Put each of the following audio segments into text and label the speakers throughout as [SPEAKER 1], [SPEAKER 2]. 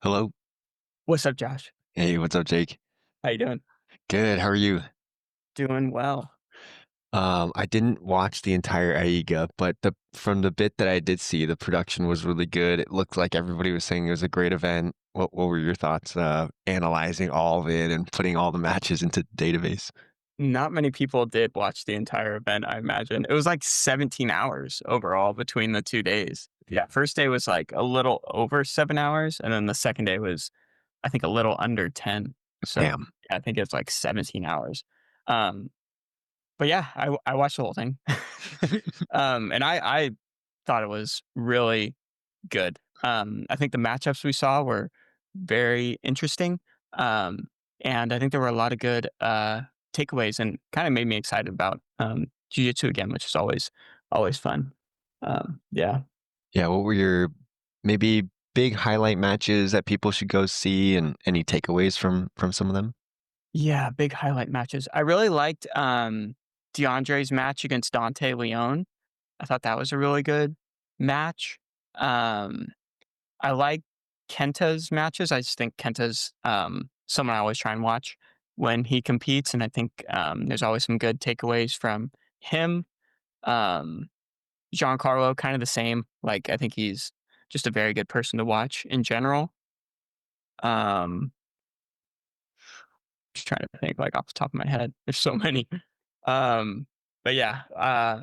[SPEAKER 1] Hello.
[SPEAKER 2] What's up, Josh?
[SPEAKER 1] Hey, what's up, Jake?
[SPEAKER 2] How you doing?
[SPEAKER 1] Good. How are you?
[SPEAKER 2] Doing well.
[SPEAKER 1] I didn't watch the entire AIGA, but the from the bit that I did see, the production was really good. It looked like everybody was saying it was a great event. What were your thoughts, analyzing all of it and putting all the matches into the database?
[SPEAKER 2] Not many people did watch the entire event, I imagine. It was like 17 hours overall between the 2 days. Yeah. First day was like a little over 7 hours, and then the second day was, I think, a little under 10. So
[SPEAKER 1] Damn.
[SPEAKER 2] yeah, I think it's like 17 hours. Um, but yeah, I watched the whole thing. And I thought it was really good. I think the matchups we saw were very interesting. Um, and I think there were a lot of good takeaways and kind of made me excited about jiu-jitsu again, which is always fun. Yeah.
[SPEAKER 1] Yeah, what were your maybe big highlight matches that people should go see and any takeaways from some of them?
[SPEAKER 2] Yeah, big highlight matches. I really liked DeAndre's match against Dante Leone. I thought that was a really good match. Um, I like Kenta's matches. I just think Kenta's someone I always try and watch when he competes, and I think there's always some good takeaways from him. Um, Giancarlo, kind of the same. Like I think he's just a very good person to watch in general. Um, just trying to think like off the top of my head. There's so many. Um, but yeah, I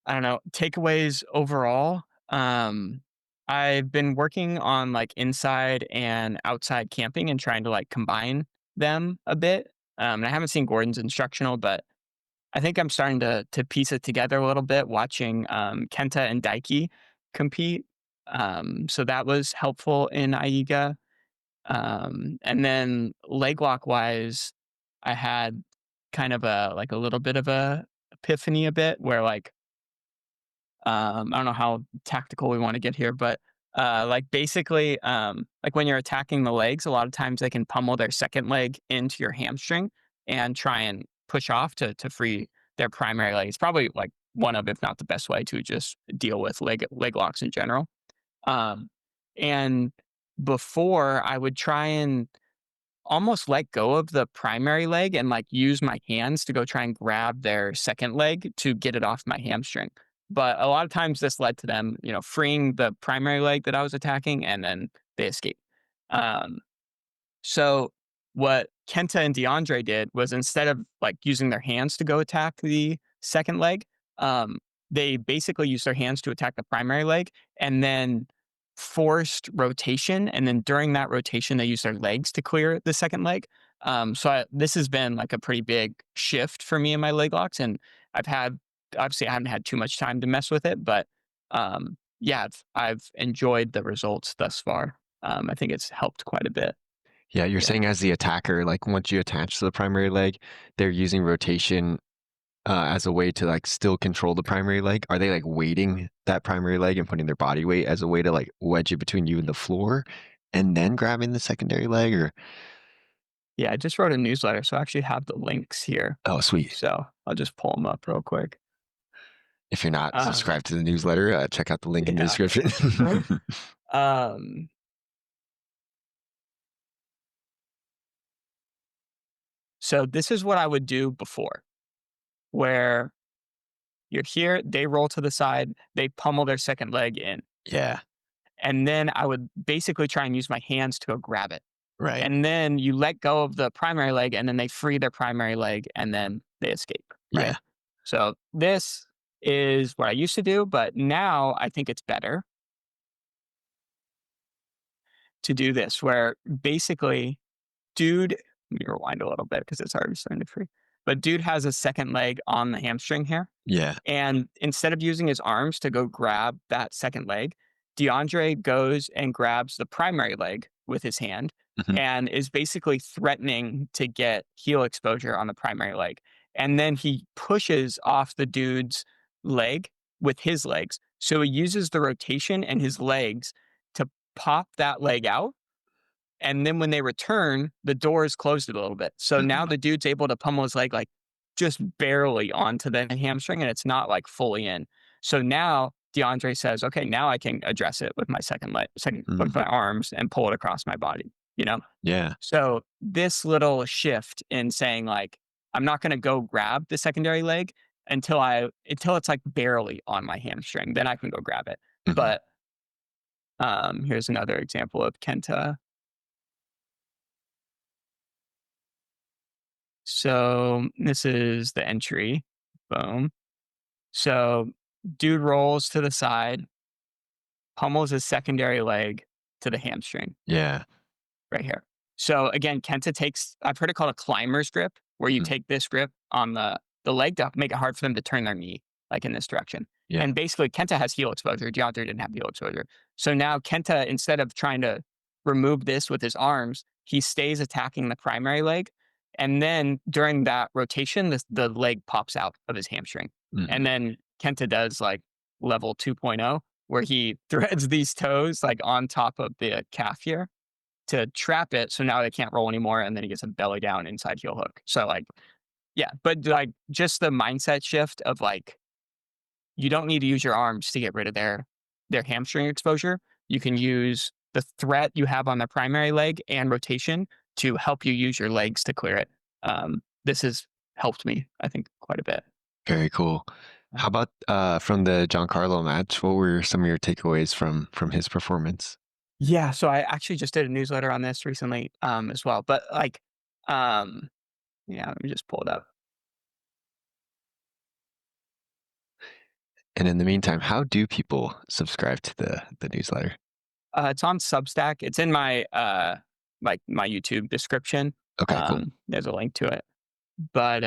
[SPEAKER 2] don't know. Takeaways overall. I've been working on like inside and outside camping and trying to like combine them a bit. And I haven't seen Gordon's instructional, but I think I'm starting to piece it together a little bit watching Kenta and Daiki compete. So that was helpful in AIGA. And then leg lock wise, I had kind of a like a little bit of a epiphany a bit where like I don't know how tactical we want to get here, but like basically, like when you're attacking the legs, a lot of times they can pummel their second leg into your hamstring and try and push off to free their primary leg. It's probably like one of, if not the best way to just deal with leg locks in general. Um, and before I would try and almost let go of the primary leg and like use my hands to go try and grab their second leg to get it off my hamstring. But a lot of times this led to them, freeing the primary leg that I was attacking and then they escape. Um, so what Kenta and DeAndre did was instead of like using their hands to go attack the second leg, um, they basically used their hands to attack the primary leg and then forced rotation. And then during that rotation, they used their legs to clear the second leg. This has been like a pretty big shift for me in my leg locks. And I've had, obviously, I haven't had too much time to mess with it, but yeah, I've enjoyed the results thus far. I think it's helped quite a bit.
[SPEAKER 1] Yeah, you're
[SPEAKER 2] Yeah.
[SPEAKER 1] saying as the attacker, like once you attach to the primary leg, they're using rotation as a way to like still control the primary leg? Are they like weighting that primary leg and putting their body weight as a way to like wedge it between you and the floor and then grabbing the secondary leg? Or
[SPEAKER 2] Yeah, I just wrote a newsletter, so I actually have the links here.
[SPEAKER 1] oh, sweet.
[SPEAKER 2] So I'll just pull them up real quick.
[SPEAKER 1] If you're not
[SPEAKER 2] Um,
[SPEAKER 1] subscribed to the newsletter, check out the link in the
[SPEAKER 2] yeah.
[SPEAKER 1] description.
[SPEAKER 2] um, so this is what I would do before, where you're here, they roll to the side, they pummel their second leg in,
[SPEAKER 1] Yeah,
[SPEAKER 2] and then I would basically try and use my hands to go grab it.
[SPEAKER 1] right.
[SPEAKER 2] And then you let go of the primary leg, and then they free their primary leg, and then they escape, right?
[SPEAKER 1] Yeah,
[SPEAKER 2] So this is what I used to do, but now I think it's better to do this where basically dude let me rewind a little bit because it's already starting to free. But dude has a second leg on the hamstring here.
[SPEAKER 1] yeah.
[SPEAKER 2] And instead of using his arms to go grab that second leg, DeAndre goes and grabs the primary leg with his hand
[SPEAKER 1] Hmm.
[SPEAKER 2] and is basically threatening to get heel exposure on the primary leg. And then he pushes off the dude's leg with his legs. So he uses the rotation and his legs to pop that leg out, and then when they return, the door is closed a little bit. So now the dude's able to pummel his leg like just barely onto the hamstring and it's not like fully in. So now DeAndre says, okay, now I can address it with my second leg, second with
[SPEAKER 1] Mhm.
[SPEAKER 2] my arms and pull it across my body, you know?
[SPEAKER 1] Yeah.
[SPEAKER 2] So this little shift in saying like, I'm not going to go grab the secondary leg until it's like barely on my hamstring. Then I can go grab it.
[SPEAKER 1] Mhm.
[SPEAKER 2] But here's another example of Kenta. So this is the entry. Boom. So dude rolls to the side, pummels his secondary leg to the hamstring.
[SPEAKER 1] Yeah.
[SPEAKER 2] Right here. So again, Kenta takes, I've heard it called a climber's grip, where you
[SPEAKER 1] Mhm.
[SPEAKER 2] take this grip on the leg to make it hard for them to turn their knee like in this direction.
[SPEAKER 1] Yeah.
[SPEAKER 2] And basically Kenta has heel exposure. DeAndre didn't have heel exposure. So now Kenta, instead of trying to remove this with his arms, he stays attacking the primary leg. And then during that rotation, the leg pops out of his hamstring.
[SPEAKER 1] Mhm.
[SPEAKER 2] And then Kenta does like level 2.0, where he threads these toes like on top of the calf here to trap it, so now they can't roll anymore, and then he gets a belly down inside heel hook. So, like, yeah, but, like, just the mindset shift of, like, you don't need to use your arms to get rid of their hamstring exposure. You can use the threat you have on the primary leg and rotation to help you use your legs to clear it. This has helped me, I think, quite a bit.
[SPEAKER 1] Very cool. How about, from the Giancarlo match? What were some of your takeaways from his performance?
[SPEAKER 2] Yeah, so I actually just did a newsletter on this recently, as well, but, like, um yeah, let me just pull it up.
[SPEAKER 1] And in the meantime, how do people subscribe to the newsletter?
[SPEAKER 2] It's on Substack. It's in my, like, my YouTube description.
[SPEAKER 1] Okay, cool.
[SPEAKER 2] There's a link to it. But,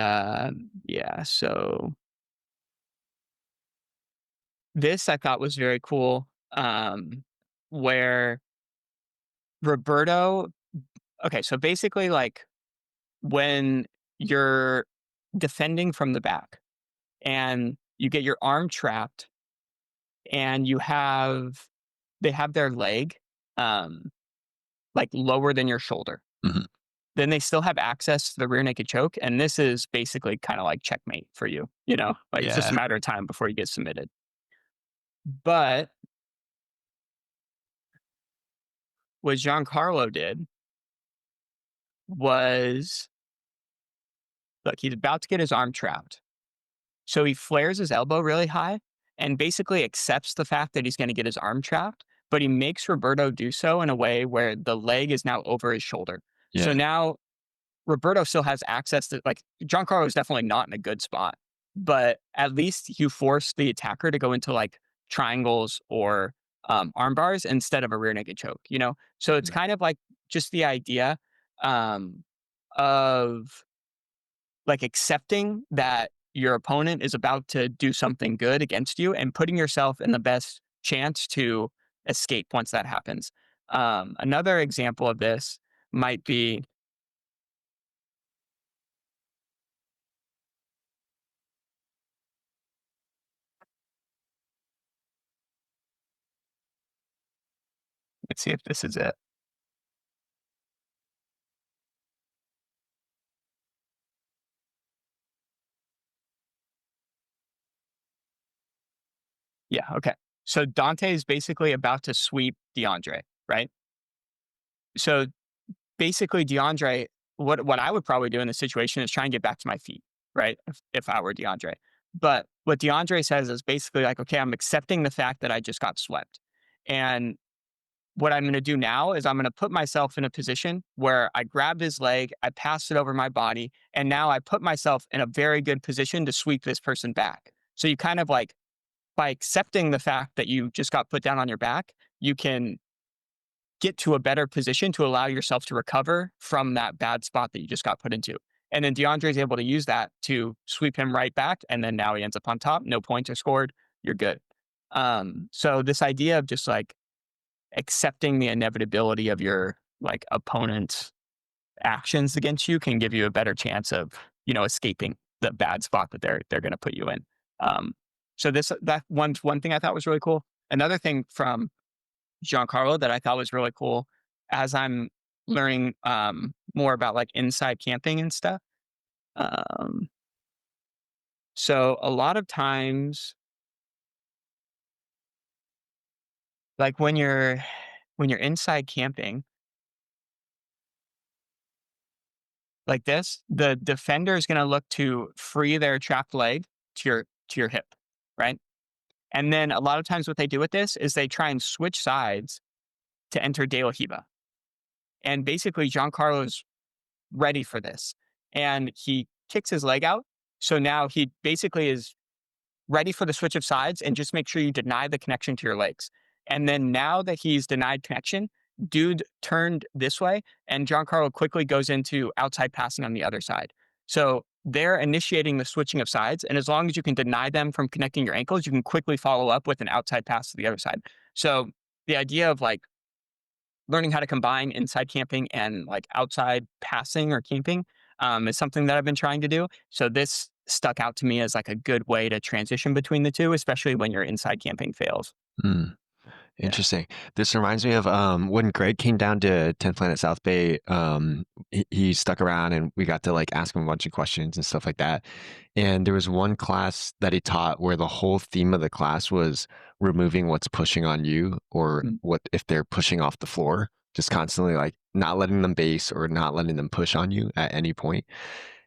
[SPEAKER 2] yeah, so this I thought was very cool, where Roberto okay, so basically, like, when you're defending from the back and you get your arm trapped and they have their leg, um, like, lower than your shoulder.
[SPEAKER 1] Mhm.
[SPEAKER 2] Then they still have access to the rear naked choke, and this is basically kinda like checkmate for you, you know? Like, it's just a
[SPEAKER 1] Yeah.
[SPEAKER 2] matter of time before you get submitted. But what Giancarlo did was look, he's about to get his arm trapped. So he flares his elbow really high and basically accepts the fact that he's gonna get his arm trapped, but he makes Roberto do so in a way where the leg is now over his shoulder. So
[SPEAKER 1] Yeah.
[SPEAKER 2] now Roberto still has access to like Giancarlo is definitely not in a good spot, but at least you force the attacker to go into like triangles or arm bars instead of a rear naked choke. You know, so it's
[SPEAKER 1] Mhm.
[SPEAKER 2] kind of like just the idea um, of like accepting that your opponent is about to do something good against you and putting yourself in the best chance to escape once that happens. Another example of this might be let's see if this is it. Yeah, okay. So Dante is basically about to sweep DeAndre, right? So basically DeAndre, what I would probably do in this situation is try and get back to my feet, right? If I were DeAndre. But what DeAndre says is basically like, okay, I'm accepting the fact that I just got swept. And what I'm going to do now is I'm going to put myself in a position where I grab his leg, I pass it over my body, and now I put myself in a very good position to sweep this person back. So you kind of like by accepting the fact that you just got put down on your back, you can get to a better position to allow yourself to recover from that bad spot that you just got put into. And then DeAndre is able to use that to sweep him right back. And then now he ends up on top. No points are scored. You're good. So this idea of just like accepting the inevitability of your like opponent's actions against you can give you a better chance of, you know, escaping the bad spot that they're going to put you in. Um, so this that one thing I thought was really cool. Another thing from Giancarlo that I thought was really cool as I'm learning more about like inside camping and stuff. Um, so a lot of times Like when you're inside camping like this, the defender is going to look to free their trapped leg to your hip, right? And then a lot of times what they do with this is they try and switch sides to enter De La Hiba. And basically Giancarlo's ready for this. And he kicks his leg out. So now he basically is ready for the switch of sides, and just make sure you deny the connection to your legs. And then now that he's denied connection, dude turned this way, and Giancarlo quickly goes into outside passing on the other side. So they're initiating the switching of sides, and as long as you can deny them from connecting your ankles, you can quickly follow up with an outside pass to the other side. So the idea of like learning how to combine inside camping and like outside passing or camping is something that I've been trying to do. So this stuck out to me as like a good way to transition between the two, especially when your inside camping fails.
[SPEAKER 1] Hmm.
[SPEAKER 2] Yeah.
[SPEAKER 1] Interesting. This reminds me of when Greg came down to 10th Planet South Bay. He stuck around and we got to like ask him a bunch of questions and stuff like that. And there was one class that he taught where the whole theme of the class was removing what's pushing on you or
[SPEAKER 2] Mm.
[SPEAKER 1] what if they're pushing off the floor, just constantly like not letting them base or not letting them push on you at any point.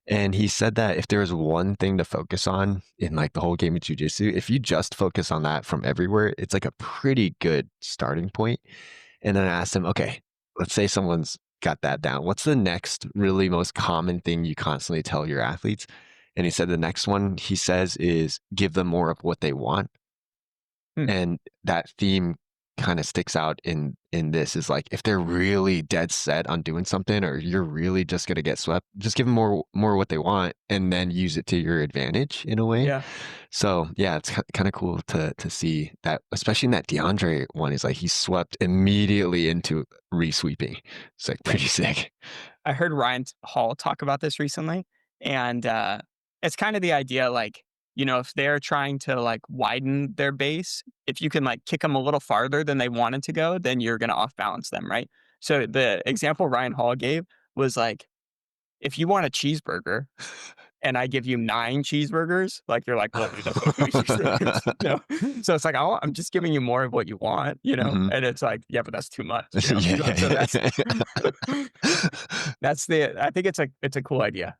[SPEAKER 1] And he said that if there was one thing to focus on in like the whole game of jujitsu, if you just focus on that from everywhere, it's like a pretty good starting point. And then I asked him, okay, let's say someone's got that down. What's the next really most common thing you constantly tell your athletes? And he said the next one he says is give them more of what they want.
[SPEAKER 2] Mm.
[SPEAKER 1] And that theme kind of sticks out in this is like if they're really dead set on doing something or you're really just going to get swept, just give them more what they want and then use it to your advantage in a way.
[SPEAKER 2] Yeah.
[SPEAKER 1] So yeah, it's kind of cool to see that, especially in that DeAndre one. He's like he swept immediately into resweeping. It's like
[SPEAKER 2] Yeah.
[SPEAKER 1] pretty sick.
[SPEAKER 2] I heard Ryan Hall talk about this recently, and it's kind of the idea, like, if they're trying to like widen their base, if you can like kick them a little farther than they wanted to go, then you're going to off balance them, right? So the example Ryan Hall gave was like, if you want a cheeseburger and I give you 9 cheeseburgers, like you're like, well, that's not many cheeseburgers, So it's like, oh, I'm just giving you more of what you want,
[SPEAKER 1] Hmm.
[SPEAKER 2] and it's like, yeah, but that's too much,
[SPEAKER 1] Yeah,
[SPEAKER 2] So
[SPEAKER 1] yeah,
[SPEAKER 2] that's
[SPEAKER 1] yeah.
[SPEAKER 2] I think it's a cool idea.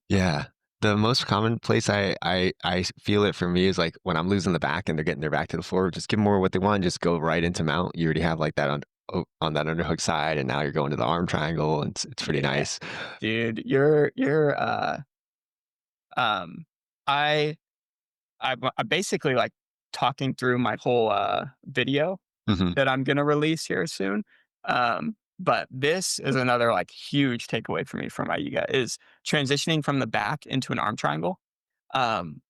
[SPEAKER 1] Yeah. The most common place I feel it for me is like when I'm losing the back and they're getting their back to the floor, just give them more what they want, just go right into mount. You already have like that on that underhook side, and now you're going to the arm triangle, and it's pretty
[SPEAKER 2] Yeah,
[SPEAKER 1] nice.
[SPEAKER 2] dude, you're um, I I'm basically like talking through my whole video
[SPEAKER 1] Hmm.
[SPEAKER 2] that I'm gonna release here soon. But this is another like huge takeaway for me from AIGA is transitioning from the back into an arm triangle. Um,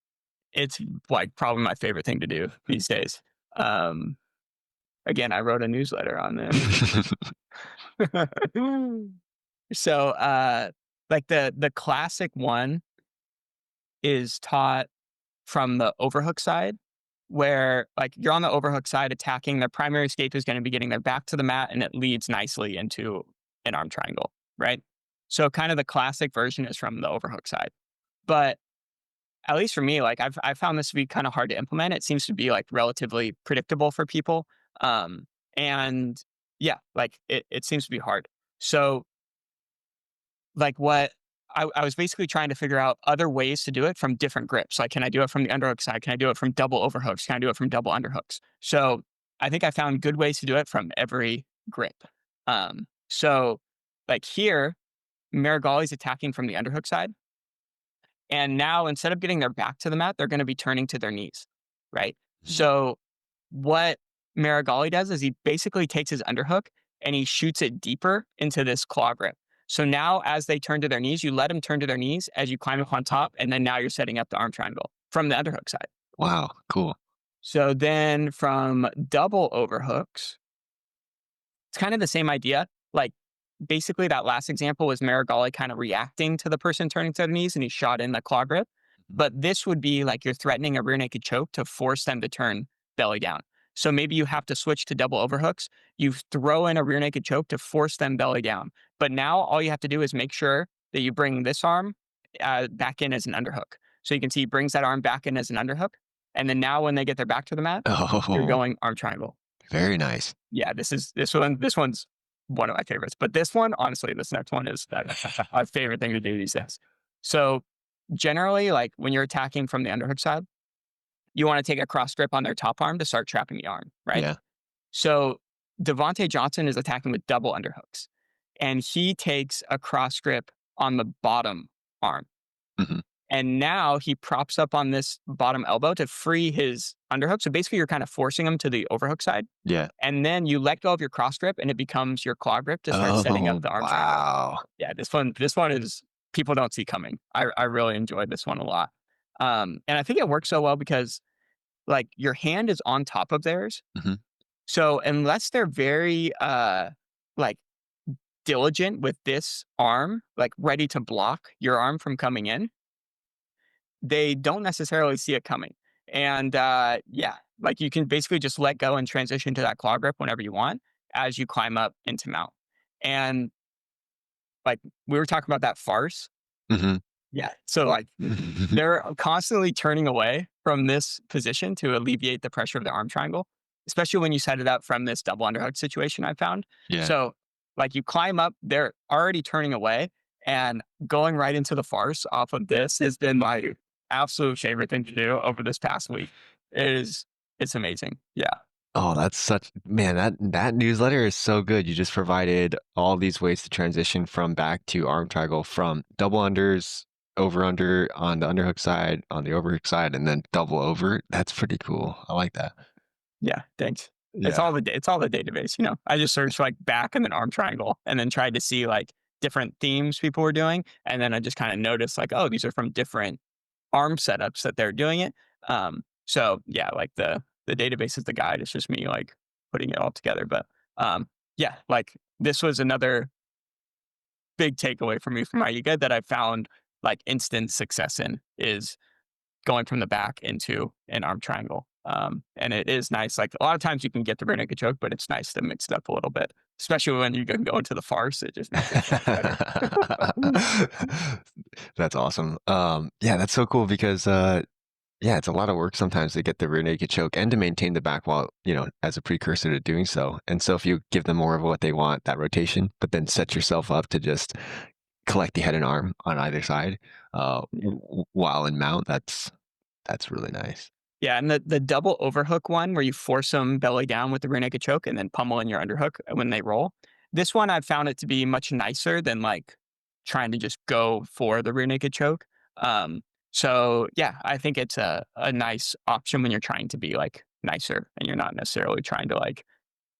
[SPEAKER 2] it's like probably my favorite thing to do these days. Um, Again, I wrote a newsletter on this. So, like the classic one is taught from the overhook side, where like you're on the overhook side attacking, their primary escape is going to be getting their back to the mat, and it leads nicely into an arm triangle, right? So, kind of the classic version is from the overhook side, but at least for me, like I found this to be kind of hard to implement. It seems to be like relatively predictable for people, and yeah, like it seems to be hard. So like what I was basically trying to figure out other ways to do it from different grips. Like, can I do it from the underhook side? Can I do it from double overhooks? Can I do it from double underhooks? So I think I found good ways to do it from every grip. So like here, Marigali's attacking from the underhook side. And now instead of getting their back to the mat, they're going to be turning to their knees. Right. So what Marigali does is he basically takes his underhook and he shoots it deeper into this claw grip. So now, as they turn to their knees, you let them turn to their knees as you climb up on top, and then now you're setting up the arm triangle from the underhook side.
[SPEAKER 1] Wow, cool.
[SPEAKER 2] So then from double overhooks, it's kind of the same idea. Like basically, that last example was Marigali kind of reacting to the person turning to their knees, and he shot in the claw grip.
[SPEAKER 1] Mhm.
[SPEAKER 2] But this would be like you're threatening a rear naked choke to force them to turn belly down. So maybe you have to switch to double overhooks. You throw in a rear naked choke to force them belly down. But now all you have to do is make sure that you bring this arm back in as an underhook. So you can see he brings that arm back in as an underhook. And then now when they get their back to the mat, you're
[SPEAKER 1] Oh,
[SPEAKER 2] going arm triangle.
[SPEAKER 1] Very nice.
[SPEAKER 2] Yeah, this one's one of my favorites. But this one, honestly, this next one is my favorite thing to do these days. So generally, like when you're attacking from the underhook side, you want to take a cross grip on their top arm to start trapping the arm, right?
[SPEAKER 1] Yeah.
[SPEAKER 2] So Devontae Johnson is attacking with double underhooks, and he takes a cross grip on the bottom arm.
[SPEAKER 1] Hmm.
[SPEAKER 2] And now he props up on this bottom elbow to free his underhook. So basically, you're kind of forcing him to the overhook side.
[SPEAKER 1] Yeah.
[SPEAKER 2] And then you let go of your cross grip and it becomes your claw grip to start setting up
[SPEAKER 1] Oh,
[SPEAKER 2] the arm triangle.
[SPEAKER 1] wow.
[SPEAKER 2] Yeah, this one is people don't see coming. I really enjoyed this one a lot. And I think it works so well because like your hand is on top of theirs.
[SPEAKER 1] Hmm.
[SPEAKER 2] So unless they're very like diligent with this arm, like ready to block your arm from coming in, they don't necessarily see it coming. And yeah, like you can basically just let go and transition to that claw grip whenever you want as you climb up into mount. And like we were talking about that farce.
[SPEAKER 1] Hmm.
[SPEAKER 2] Yeah. So like they're constantly turning away from this position to alleviate the pressure of the arm triangle, especially when you set it up from this double underhook situation I found.
[SPEAKER 1] Yeah.
[SPEAKER 2] So like you climb up, they're already turning away and going right into the farce off of this has been my absolute favorite thing to do over this past week. It's amazing. Yeah.
[SPEAKER 1] Oh, that's such man, that newsletter is so good. You just provided all these ways to transition from back to arm triangle from double unders, over under on the underhook side, on the overhook side, and then double over. That's pretty cool. I like that.
[SPEAKER 2] Yeah, thanks.
[SPEAKER 1] Yeah.
[SPEAKER 2] It's all the database, you know. I just searched like back and then arm triangle and then tried to see like different themes people were doing. And then I just kind of noticed like, oh, these are from different arm setups that they're doing it. So yeah, like the database is the guide. It's just me like putting it all together. But yeah, like this was another big takeaway for me from AIGA that I found like instant success in is going from the back into an arm triangle. And it is nice. Like a lot of times you can get the rear naked choke, but it's nice to mix it up a little bit, especially when you can go into the farce. It just makes it so much better.
[SPEAKER 1] That's awesome. Yeah, that's so cool because yeah, it's a lot of work sometimes to get the rear naked choke and to maintain the back while, as a precursor to doing so. And so if you give them more of what they want, that rotation, but then set yourself up to just collect the head and arm on either side,
[SPEAKER 2] Yeah.
[SPEAKER 1] while in mount, that's really nice.
[SPEAKER 2] Yeah, and the double overhook one where you force them belly down with the rear naked choke and then pummel in your underhook when they roll. This one I've found it to be much nicer than like trying to just go for the rear naked choke. So yeah, I think it's a nice option when you're trying to be like nicer and you're not necessarily trying to like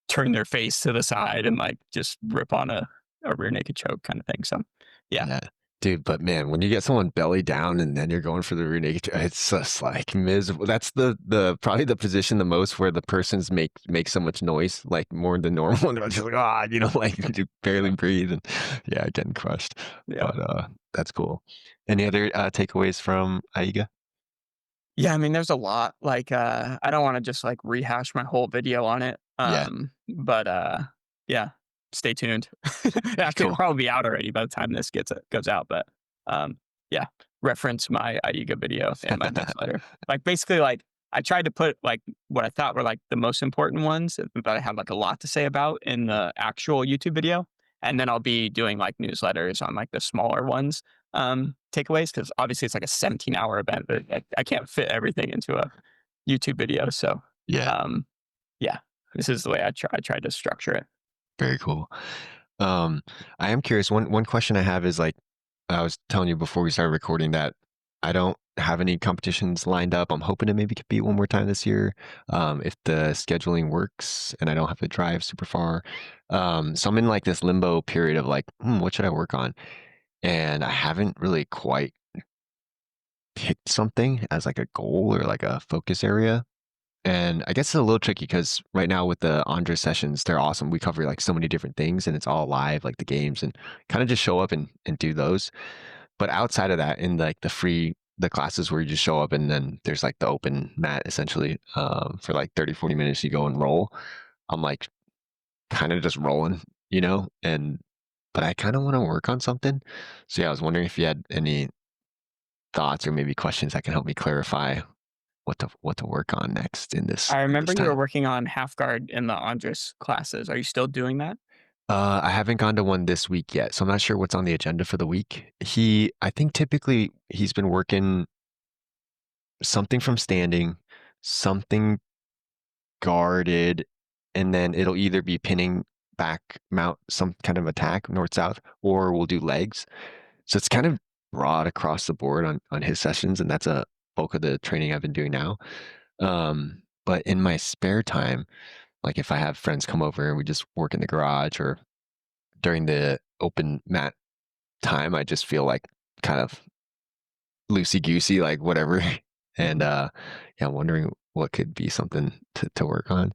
[SPEAKER 2] turn their face to the side and like just rip on a rear naked choke kind of thing. So yeah,
[SPEAKER 1] Yeah. Dude, but man, when you get someone belly down and then you're going for the rear naked, it's just like miserable. That's the probably the position the most where the persons make so much noise, like more than normal. And they're just like, like you barely breathe and yeah, getting crushed.
[SPEAKER 2] yeah.
[SPEAKER 1] But that's cool. Any other takeaways from AIGA?
[SPEAKER 2] Yeah, I mean, there's a lot. Like, I don't want to just like rehash my whole video on it.
[SPEAKER 1] Yeah,
[SPEAKER 2] But yeah, stay tuned. Actually, it'll
[SPEAKER 1] cool.
[SPEAKER 2] probably be out already by the time this goes out. But yeah, reference my AIGA video and my newsletter. Like, basically, like I tried to put like what I thought were like the most important ones that I had like a lot to say about in the actual YouTube video, and then I'll be doing like newsletters on like the smaller ones takeaways because obviously it's like a 17-hour event, but I can't fit everything into a YouTube video. So,
[SPEAKER 1] Yeah,
[SPEAKER 2] um, yeah, this is the way I tried to structure it.
[SPEAKER 1] very cool. Um, I am curious. One question I have is like I was telling you before we started recording that I don't have any competitions lined up. I'm hoping to maybe compete one more time this year, if the scheduling works and I don't have to drive super far. So I'm in like this limbo period of like, what should I work on? And I haven't really quite picked something as like a goal or like a focus area. And I guess it's a little tricky because right now with the Andra sessions, they're awesome. We cover like so many different things and it's all live, like the games, and kind of just show up and do those. But outside of that, in like the classes where you just show up and then there's like the open mat essentially, for like 30, 40 minutes, you go and roll. I'm like kind of just rolling, and but I kind of want to work on something. So yeah, I was wondering if you had any thoughts or maybe questions that can help me clarify what to work on next in
[SPEAKER 2] I
[SPEAKER 1] this
[SPEAKER 2] remember you were
[SPEAKER 1] time.
[SPEAKER 2] working on half guard in the Andres classes. Are you still doing that?
[SPEAKER 1] I haven't gone to one this week yet, so I'm not sure what's on the agenda for the week. I think typically he's been working something from standing, something guarded, and then it'll either be pinning back mount some kind of attack north south, or we'll do legs. So it's kind of broad across the board on his sessions, and that's a bulk of the training I've been doing now. But in my spare time, like if I have friends come over and we just work in the garage or during the open mat time, I just feel like kind of loosey goosey, like whatever. And
[SPEAKER 2] Mhm.
[SPEAKER 1] yeah, I'm wondering what could be something to work on.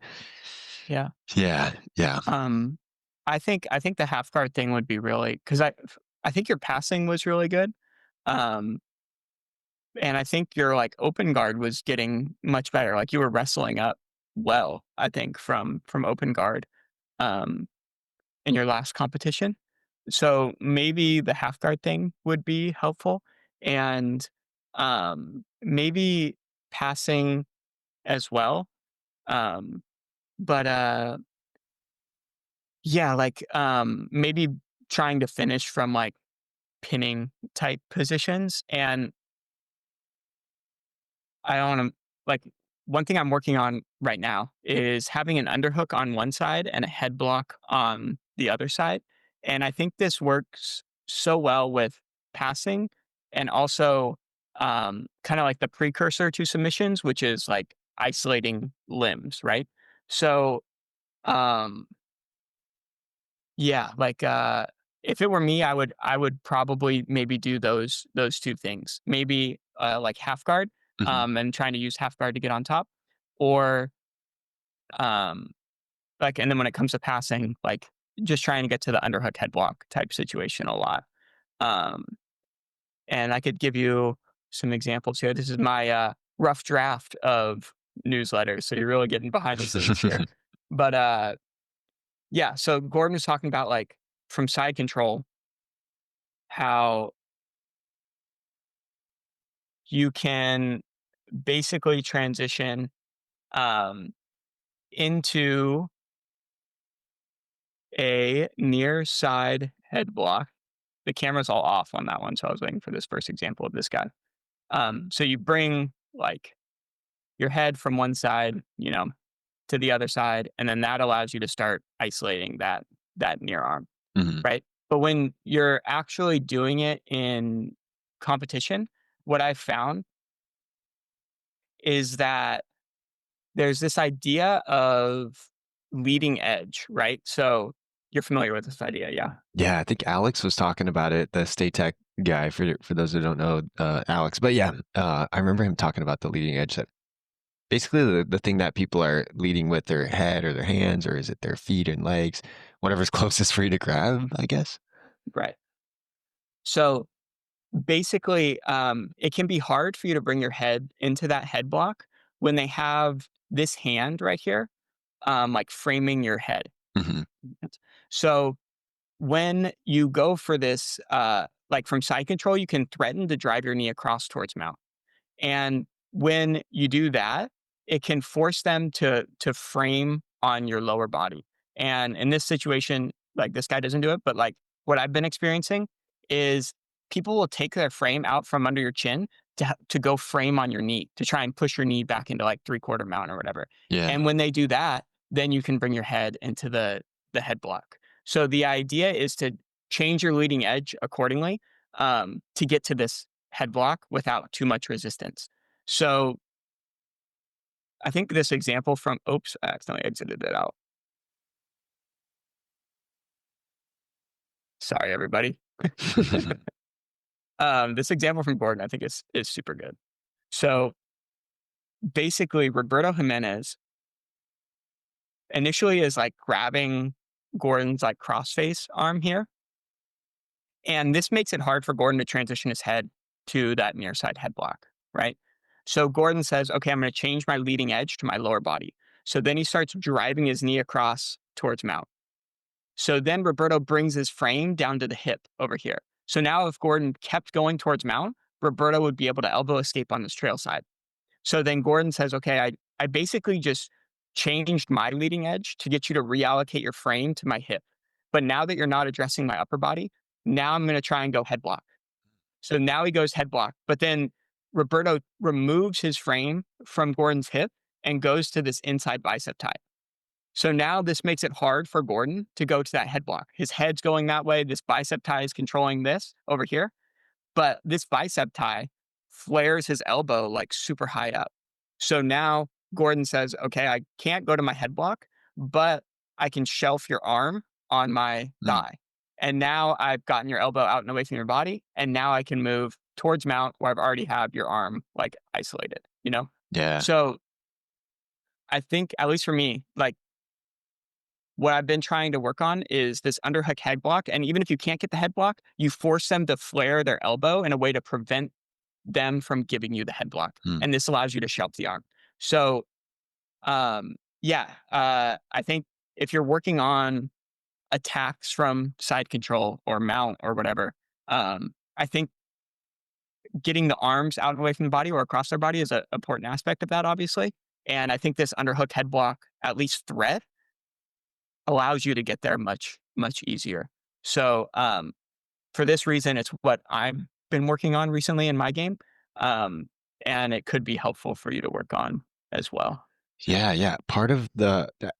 [SPEAKER 2] Yeah.
[SPEAKER 1] Yeah, yeah.
[SPEAKER 2] Um, I think the half guard thing would be really because I think your passing was really good. Um, and I think your like open guard was getting much better. Like you were wrestling up well, I think, from open guard um in your last competition. So maybe the half guard thing would be helpful. And maybe passing as well. Um, but yeah, like maybe trying to finish from like pinning type positions. And I don't want to like one thing I'm working on right now is having an underhook on one side and a head block on the other side. And I think this works so well with passing and also kind of like the precursor to submissions, which is like isolating limbs, right? So um yeah, like if it were me, I would probably maybe do those two things. Maybe like half guard,
[SPEAKER 1] Mhm.
[SPEAKER 2] and trying to use half guard to get on top, or um like and then when it comes to passing, like just trying to get to the underhook head block type situation a lot. Um and I could give you some examples here. This is my rough draft of newsletters, so you're really getting behind the scenes here. But yeah, so Gordon was talking about like from side control how you can basically transition um, into a near side head block. The camera's all off on that one, so I was waiting for this first example of this guy. So you bring like your head from one side, to the other side, and then that allows you to start isolating that near arm,
[SPEAKER 1] Mhm.
[SPEAKER 2] right? But when you're actually doing it in competition, what I've found is that there's this idea of leading edge, right? So you're familiar with this idea, yeah?
[SPEAKER 1] Yeah, I think Alex was talking about it, the Stay Tech guy, for those who don't know, Alex. But yeah, I remember him talking about the leading edge, that basically the thing that people are leading with their head or their hands, or is it their feet and legs, whatever's closest for you to grab, I guess.
[SPEAKER 2] Right. So basically, it can be hard for you to bring your head into that head block when they have this hand right here, like framing your head.
[SPEAKER 1] Mhm.
[SPEAKER 2] So when you go for this, like from side control, you can threaten to drive your knee across towards mount. And when you do that, it can force them to frame on your lower body. And in this situation, like this guy doesn't do it, but like what I've been experiencing is people will take their frame out from under your chin to go frame on your knee to try and push your knee back into like three-quarter mount or whatever.
[SPEAKER 1] Yeah.
[SPEAKER 2] And when they do that, then you can bring your head into the head block. So the idea is to change your leading edge accordingly, to get to this head block without too much resistance. So I think this example from oops, I accidentally exited it out. Sorry, everybody. This example from Gordon, I think is super good. So basically, Roberto Jimenez initially is like grabbing Gordon's like crossface arm here. And this makes it hard for Gordon to transition his head to that near side head block, right? So Gordon says, okay, I'm going to change my leading edge to my lower body. So then he starts driving his knee across towards mount. So then Roberto brings his frame down to the hip over here. So now if Gordon kept going towards mount, Roberto would be able to elbow escape on this trail side. So then Gordon says, okay, I basically just changed my leading edge to get you to reallocate your frame to my hip. But now that you're not addressing my upper body, now I'm going to try and go head block. So now he goes head block, but then Roberto removes his frame from Gordon's hip and goes to this inside bicep tie. So now this makes it hard for Gordon to go to that head block. His head's going that way. This bicep tie is controlling this over here. But this bicep tie flares his elbow like super high up. So now Gordon says, okay, I can't go to my head block, but I can shelf your arm on my
[SPEAKER 1] Mm,
[SPEAKER 2] thigh. And now I've gotten your elbow out and away from your body. And now I can move towards mount where I've already have your arm like isolated, you know?
[SPEAKER 1] yeah.
[SPEAKER 2] So I think, at least for me, like what I've been trying to work on is this underhook head block. And even if you can't get the head block, you force them to flare their elbow in a way to prevent them from giving you the head block.
[SPEAKER 1] Mm.
[SPEAKER 2] And this allows you to shelf the arm. So, yeah, I think if you're working on attacks from side control or mount or whatever, I think getting the arms out and away from the body or across their body is an important aspect of that, obviously. And I think this underhook head block, at least threat, allows you to get there much, much easier. So, for this reason, it's what I've been working on recently in my game. Um, and it could be helpful for you to work on as well.
[SPEAKER 1] Yeah, yeah. Part of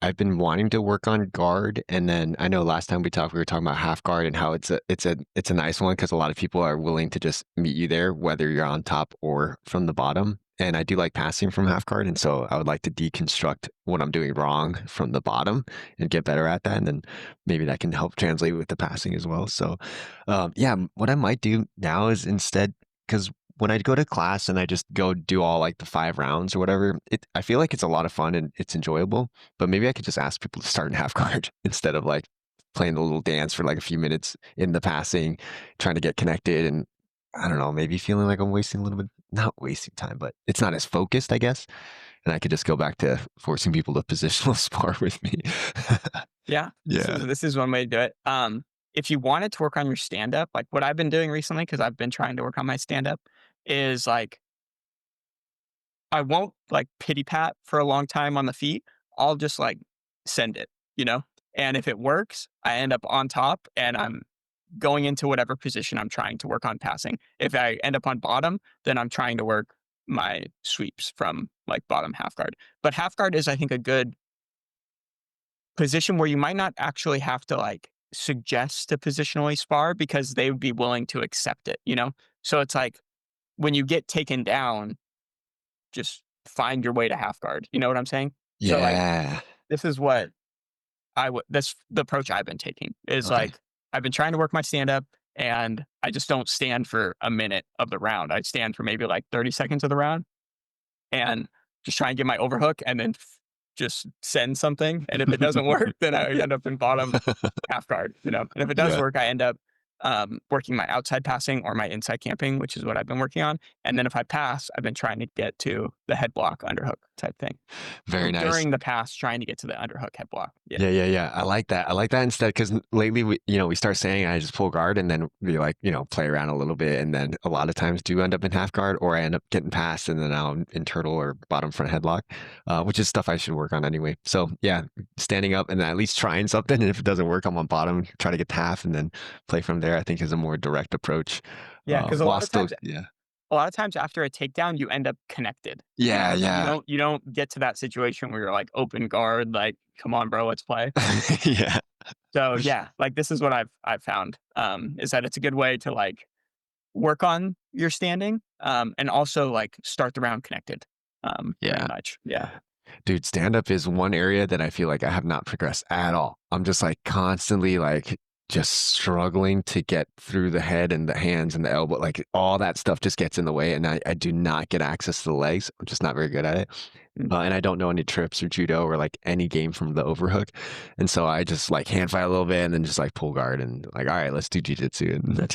[SPEAKER 1] I've been wanting to work on guard, and then I know last time we talked, we were talking about half guard and how it's a nice one because a lot of people are willing to just meet you there, whether you're on top or from the bottom. And I do like passing from half guard, and so I would like to deconstruct what I'm doing wrong from the bottom and get better at that, and then maybe that can help translate with the passing as well. So, yeah, what I might do now is instead, because when I go to class and I just go do all like the 5 rounds or whatever, I feel like it's a lot of fun and it's enjoyable. But maybe I could just ask people to start in half guard instead of like playing the little dance for like a few minutes in the passing, trying to get connected. And I don't know, maybe feeling like I'm wasting a little bit, not wasting time, but it's not as focused, I guess. And I could just go back to forcing people to positional spar with me.
[SPEAKER 2] Yeah,
[SPEAKER 1] Yeah.
[SPEAKER 2] this is one way to do it. If you wanted to work on your stand up, like what I've been doing recently, because I've been trying to work on my stand up, is like I won't like pity pat for a long time on the feet. I'll just like send it, you know? And if it works, I end up on top and I'm going into whatever position I'm trying to work on passing. If I end up on bottom, then I'm trying to work my sweeps from like bottom half guard. But half guard is, I think, a good position where you might not actually have to like suggest to positionally spar because they would be willing to accept it, you know? So it's like when you get taken down, just find your way to half guard. You know what I'm saying? So like
[SPEAKER 1] Yeah.
[SPEAKER 2] this is what that's the approach I've been taking is
[SPEAKER 1] Okay.
[SPEAKER 2] like I've been trying to work my stand up and I just don't stand for a minute of the round. I stand for maybe like 30 seconds of the round and just try and get my overhook and then just send something. And if it doesn't work, then I end up in bottom half guard, you know. And if it does
[SPEAKER 1] Yeah.
[SPEAKER 2] work, I end up working my outside passing or my inside camping, which is what I've been working on. And then if I pass, I've been trying to get to the head block underhook type thing. Or
[SPEAKER 1] Very nice.
[SPEAKER 2] during the pass, trying to get to the underhook head block. Yeah.
[SPEAKER 1] Yeah, yeah, yeah. I like that. I like that instead because lately we start saying I just pull guard and then we like, play around a little bit. And then a lot of times do end up in half guard or I end up getting past and then now I'm in turtle or bottom front headlock, which is stuff I should work on anyway. So yeah, standing up and then at least trying something. And if it doesn't work, I'm on bottom, try to get to half and then play from there, I think is a more direct approach.
[SPEAKER 2] Yeah. Cause
[SPEAKER 1] While still, yeah.
[SPEAKER 2] a lot of times after a takedown, you end up connected. You
[SPEAKER 1] Yeah,
[SPEAKER 2] know,
[SPEAKER 1] yeah.
[SPEAKER 2] you don't get to that situation where you're like open guard, like, come on, bro, let's play.
[SPEAKER 1] Yeah.
[SPEAKER 2] So yeah, like this is what I've found, is that it's a good way to like work on your standing, and also like start the round connected, pretty
[SPEAKER 1] Yeah.
[SPEAKER 2] much. Yeah.
[SPEAKER 1] Dude, stand up is one area that I feel like I have not progressed at all. I'm just like constantly like just struggling to get through the head and the hands and the elbow. Like all that stuff just gets in the way and I do not get access to the legs. I'm just not very good at it.
[SPEAKER 2] Mm.
[SPEAKER 1] And I don't know any trips or judo or like any game from the overhook. And so I just like hand fight a little bit and then just like pull guard and like, all right, let's do jujitsu and then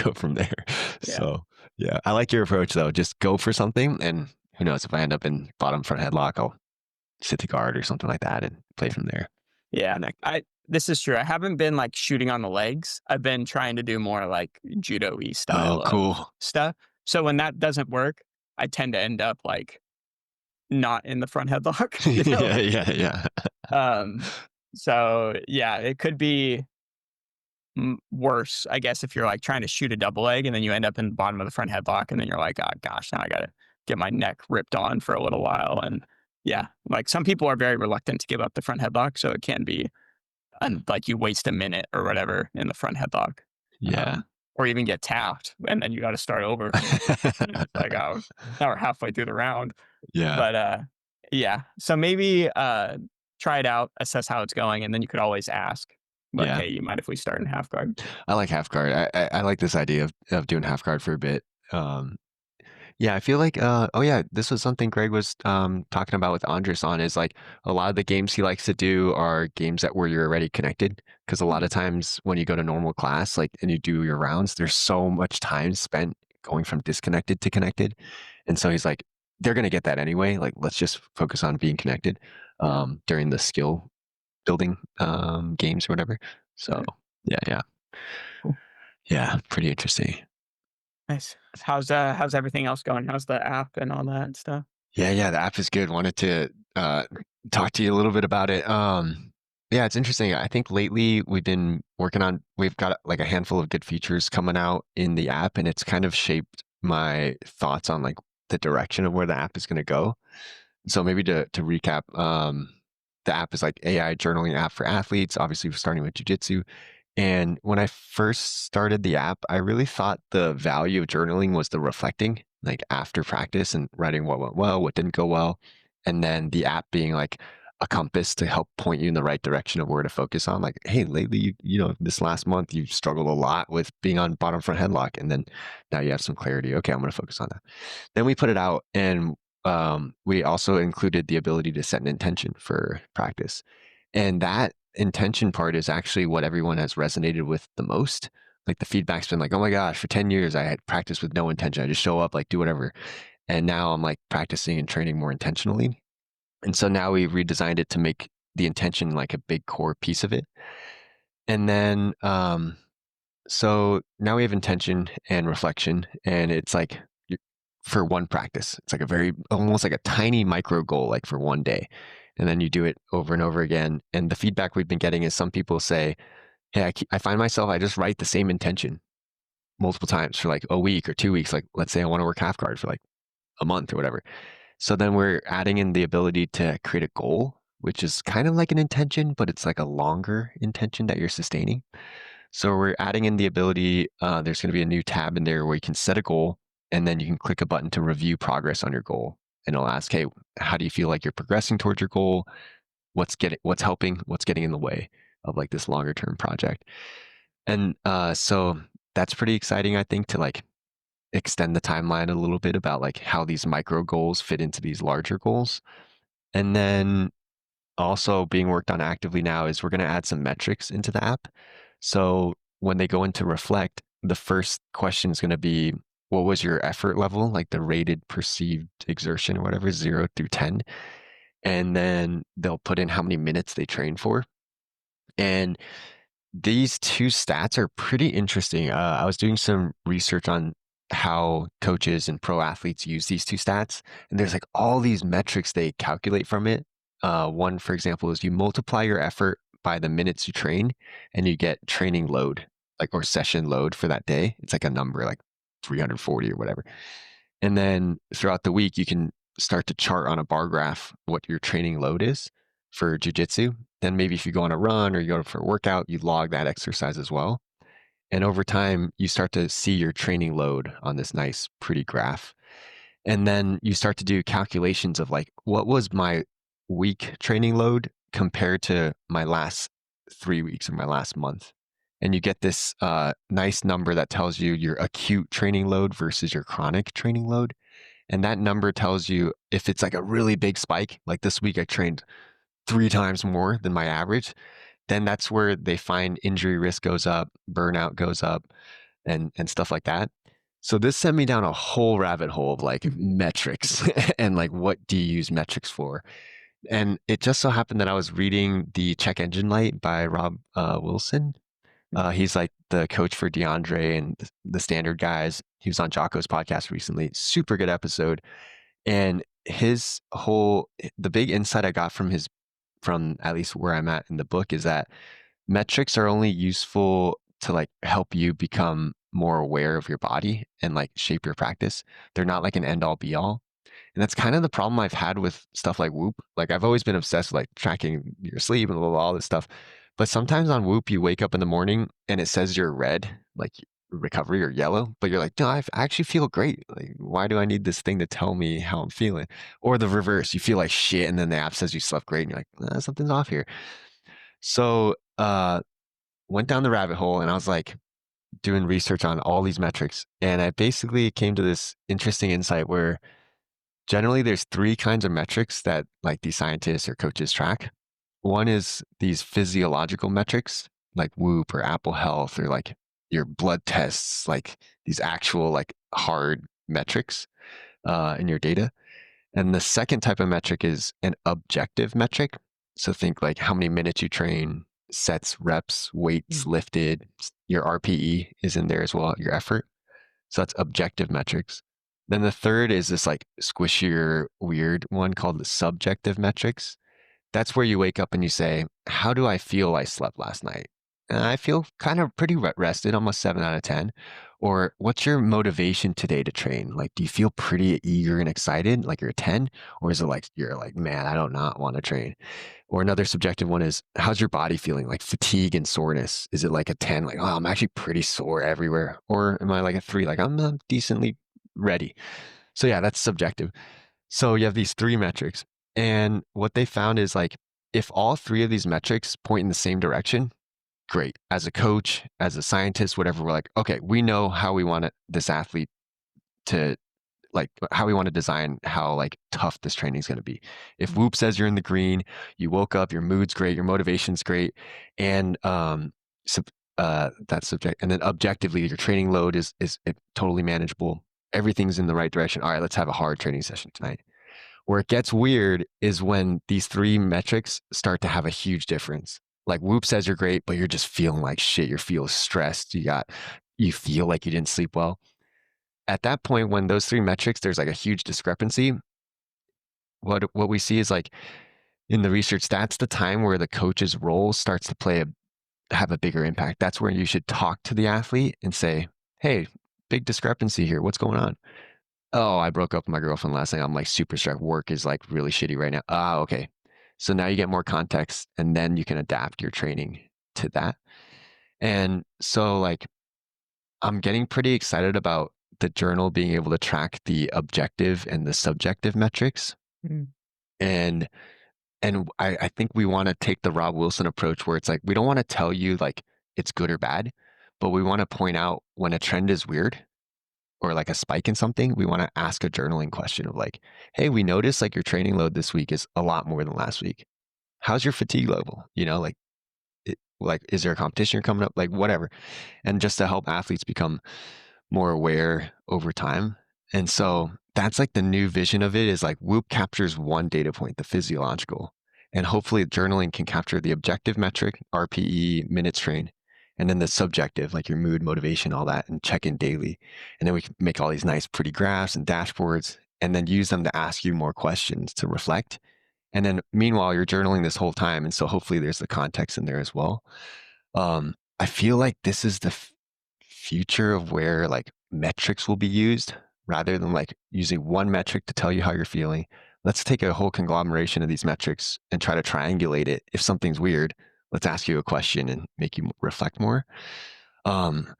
[SPEAKER 1] go from there.
[SPEAKER 2] Yeah.
[SPEAKER 1] So yeah, I like your approach though. Just go for something and who knows if I end up in bottom front headlock, I'll sit to guard or something like that and play from there.
[SPEAKER 2] Yeah.
[SPEAKER 1] Connect.
[SPEAKER 2] This is true. I haven't been like shooting on the legs. I've been trying to do more like judo-y
[SPEAKER 1] Oh,
[SPEAKER 2] style of
[SPEAKER 1] cool.
[SPEAKER 2] stuff. So when that doesn't work, I tend to end up like not in the front headlock, you know?
[SPEAKER 1] Yeah, yeah, yeah.
[SPEAKER 2] Um, so yeah, it could be worse, I guess, if you're like trying to shoot a double leg and then you end up in the bottom of the front headlock and then you're like, oh gosh, now I got to get my neck ripped on for a little while. And yeah, like some people are very reluctant to give up the front headlock. So it can be like you waste a minute or whatever in the front headlock,
[SPEAKER 1] Yeah.
[SPEAKER 2] or even get tapped and then you got to start over. And it's like, oh, now we're halfway through the round.
[SPEAKER 1] Yeah,
[SPEAKER 2] But yeah, so maybe try it out, assess how it's going, and then you could always ask, like,
[SPEAKER 1] yeah.
[SPEAKER 2] hey, you mind if we start in half guard?
[SPEAKER 1] I like half guard. I like this idea of doing half guard for a bit. Um, yeah, I feel like, oh yeah, this was something Greg was talking about with Andres on is like a lot of the games he likes to do are games that where you're already connected. Because a lot
[SPEAKER 2] Mhm.
[SPEAKER 1] of times when you go to normal class, like and you do your rounds, there's so much time spent going from disconnected to connected. And so he's like, they're gonna get that anyway. Like, let's just focus on being connected
[SPEAKER 2] Yeah,
[SPEAKER 1] during the skill building games or whatever. So
[SPEAKER 2] right,
[SPEAKER 1] yeah, yeah.
[SPEAKER 2] cool,
[SPEAKER 1] Yeah, pretty interesting.
[SPEAKER 2] nice. How's everything else going? How's the app and all that stuff?
[SPEAKER 1] Yeah, yeah, the app is good. Wanted to talk to you a little bit about it. Yeah, it's interesting. I think lately we've got like a handful of good features coming out in the app, and it's kind of shaped my thoughts on like the direction of where the app is going to go. So maybe to recap, the app is like AI journaling app for athletes. Obviously, we're starting with jujitsu. And when I first started the app, I really thought the value of journaling was the reflecting, like after practice and writing what went well, what didn't go well. And then the app being like a compass to help point you in the right direction of where to focus on. Like, hey, lately, this last month, you've struggled a lot with being on bottom front headlock. And then now you have some clarity. Okay, I'm going to focus on that. Then we put it out and we also included the ability to set an intention for practice. And that intention part is actually what everyone has resonated with the most. Like the feedback's been like, oh my gosh, for 10 years, I had practiced with no intention. I just show up, like do whatever. And now I'm like practicing and training more intentionally. And so now we redesigned it to make the intention like a big core piece of it. And then, so now we have intention and reflection, and it's like for one practice. It's like a very almost like a tiny micro goal, like for one day. And then you do it over and over again. And the feedback we've been getting is some people say, hey, I find myself, I just write the same intention multiple times for like a week or 2 weeks. Like, let's say I want to work half guard for like a month or whatever. So then we're adding in the ability to create a goal, which is kind of like an intention, but it's like a longer intention that you're sustaining. So we're adding in the ability, there's going to be a new tab in there where you can set a goal and then you can click a button to review progress on your goal. And it'll ask, hey, how do you feel like you're progressing towards your goal? What's helping, what's getting in the way of like this longer term project. And so that's pretty exciting, I think, to like extend the timeline a little bit about like how these micro goals fit into these larger goals. And then also being worked on actively now is we're going to add some metrics into the app. So when they go into reflect, the first question is going to be, what was your effort level, like the rated perceived exertion or whatever, 0 through 10. And then they'll put in how many minutes they train for. And these two stats are pretty interesting. I was doing some research on how coaches and pro athletes use these two stats, and there's like all these metrics they calculate from it. One, for example, is you multiply your effort by the minutes you train, and you get training load, like or session load for that day. It's like a number, like 340 or whatever. And then throughout the week, you can start to chart on a bar graph what your training load is for jujitsu. Then maybe if you go on a run or you go for a workout, you log that exercise as well. And over time, you start to see your training load on this nice, pretty graph. And then you start to do calculations of like, what was my week training load compared to my last 3 weeks or my last month? And you get this nice number that tells you your acute training load versus your chronic training load. And that number tells you if it's like a really big spike, like this week I trained 3 times more than my average, then that's where they find injury risk goes up, burnout goes up, and stuff like that. So this sent me down a whole rabbit hole of like metrics and like what do you use metrics for? And it just so happened that I was reading the Check Engine Light by Rob Wilson. He's like the coach for DeAndre and the standard guys. He was on Jocko's podcast recently. Super good episode. And his whole the big insight I got from his from at least where I'm at in the book is that metrics are only useful to like help you become more aware of your body and like shape your practice. They're not like an end all be all. And that's kind of the problem I've had with stuff like Whoop. Like I've always been obsessed with like tracking your sleep and blah, blah, blah, all this stuff. But sometimes on Whoop, you wake up in the morning and it says you're red, like recovery or yellow, but you're like, no, I actually feel great. Like, why do I need this thing to tell me how I'm feeling? Or the reverse, you feel like shit, and then the app says you slept great, and you're like, something's off here. So, went down the rabbit hole, and I was like doing research on all these metrics, and I basically came to this interesting insight where generally there's three kinds of metrics that like these scientists or coaches track. One is these physiological metrics like Whoop or Apple Health or like your blood tests, like these actual like hard metrics in your data. And the second type of metric is an objective metric. So think like how many minutes you train, sets, reps, weights
[SPEAKER 2] Mm.
[SPEAKER 1] lifted, your RPE is in there as well, your effort. So that's objective metrics. Then the third is this like squishier, weird one called the subjective metrics. That's where you wake up and you say, how do I feel I slept last night? And I feel kind of pretty rested, almost 7 out of 10. Or what's your motivation today to train? Like, do you feel pretty eager and excited, like you're a 10? Or is it like, you're like, man, I do not want to train? Or another subjective one is, how's your body feeling? Like fatigue and soreness. Is it like a 10? Like, oh, I'm actually pretty sore everywhere. Or am I like a 3? Like, I'm decently ready. So yeah, that's subjective. So you have these three metrics. And what they found is like, if all three of these metrics point in the same direction, great. As a coach, as a scientist, whatever, we're like, okay, we know how we want this athlete to like how we want to design how like tough this training is going to be. If Whoop says you're in the green, you woke up, your mood's great, your motivation's great, and sub, that's subject, and then objectively, your training load is totally manageable. Everything's in the right direction. All right, let's have a hard training session tonight. Where it gets weird is when these three metrics start to have a huge difference. Like Whoop says you're great, but you're just feeling like shit. You feel stressed. You feel like you didn't sleep well. At that point, when those three metrics, there's like a huge discrepancy. What we see is like in the research, that's the time where the coach's role starts to have a bigger impact. That's where you should talk to the athlete and say, "Hey, big discrepancy here. What's going on?" "Oh, I broke up with my girlfriend last night. I'm like super stressed. Work is like really shitty right now." Ah, okay. So now you get more context and then you can adapt your training to that. And so like I'm getting pretty excited about the journal being able to track the objective and the subjective metrics.
[SPEAKER 2] Mm.
[SPEAKER 1] And I think we want to take the Rob Wilson approach where it's like we don't want to tell you like it's good or bad, but we want to point out when a trend is weird or like a spike in something, we want to ask a journaling question of like, hey, we noticed like your training load this week is a lot more than last week. How's your fatigue level? You know, like is there a competition coming up? Like whatever. And just to help athletes become more aware over time. And so that's like the new vision of it is like Whoop captures one data point, the physiological. And hopefully journaling can capture the objective metric, RPE, minutes trained, and then the subjective, like your mood, motivation, all that, and check in daily. And then we can make all these nice, pretty graphs and dashboards, and then use them to ask you more questions to reflect. And then meanwhile, you're journaling this whole time. And so hopefully there's the context in there as well. I feel like this is the future of where like metrics will be used rather than like using one metric to tell you how you're feeling. Let's take a whole conglomeration of these metrics and try to triangulate it. If something's weird, let's ask you a question and make you reflect more. Um,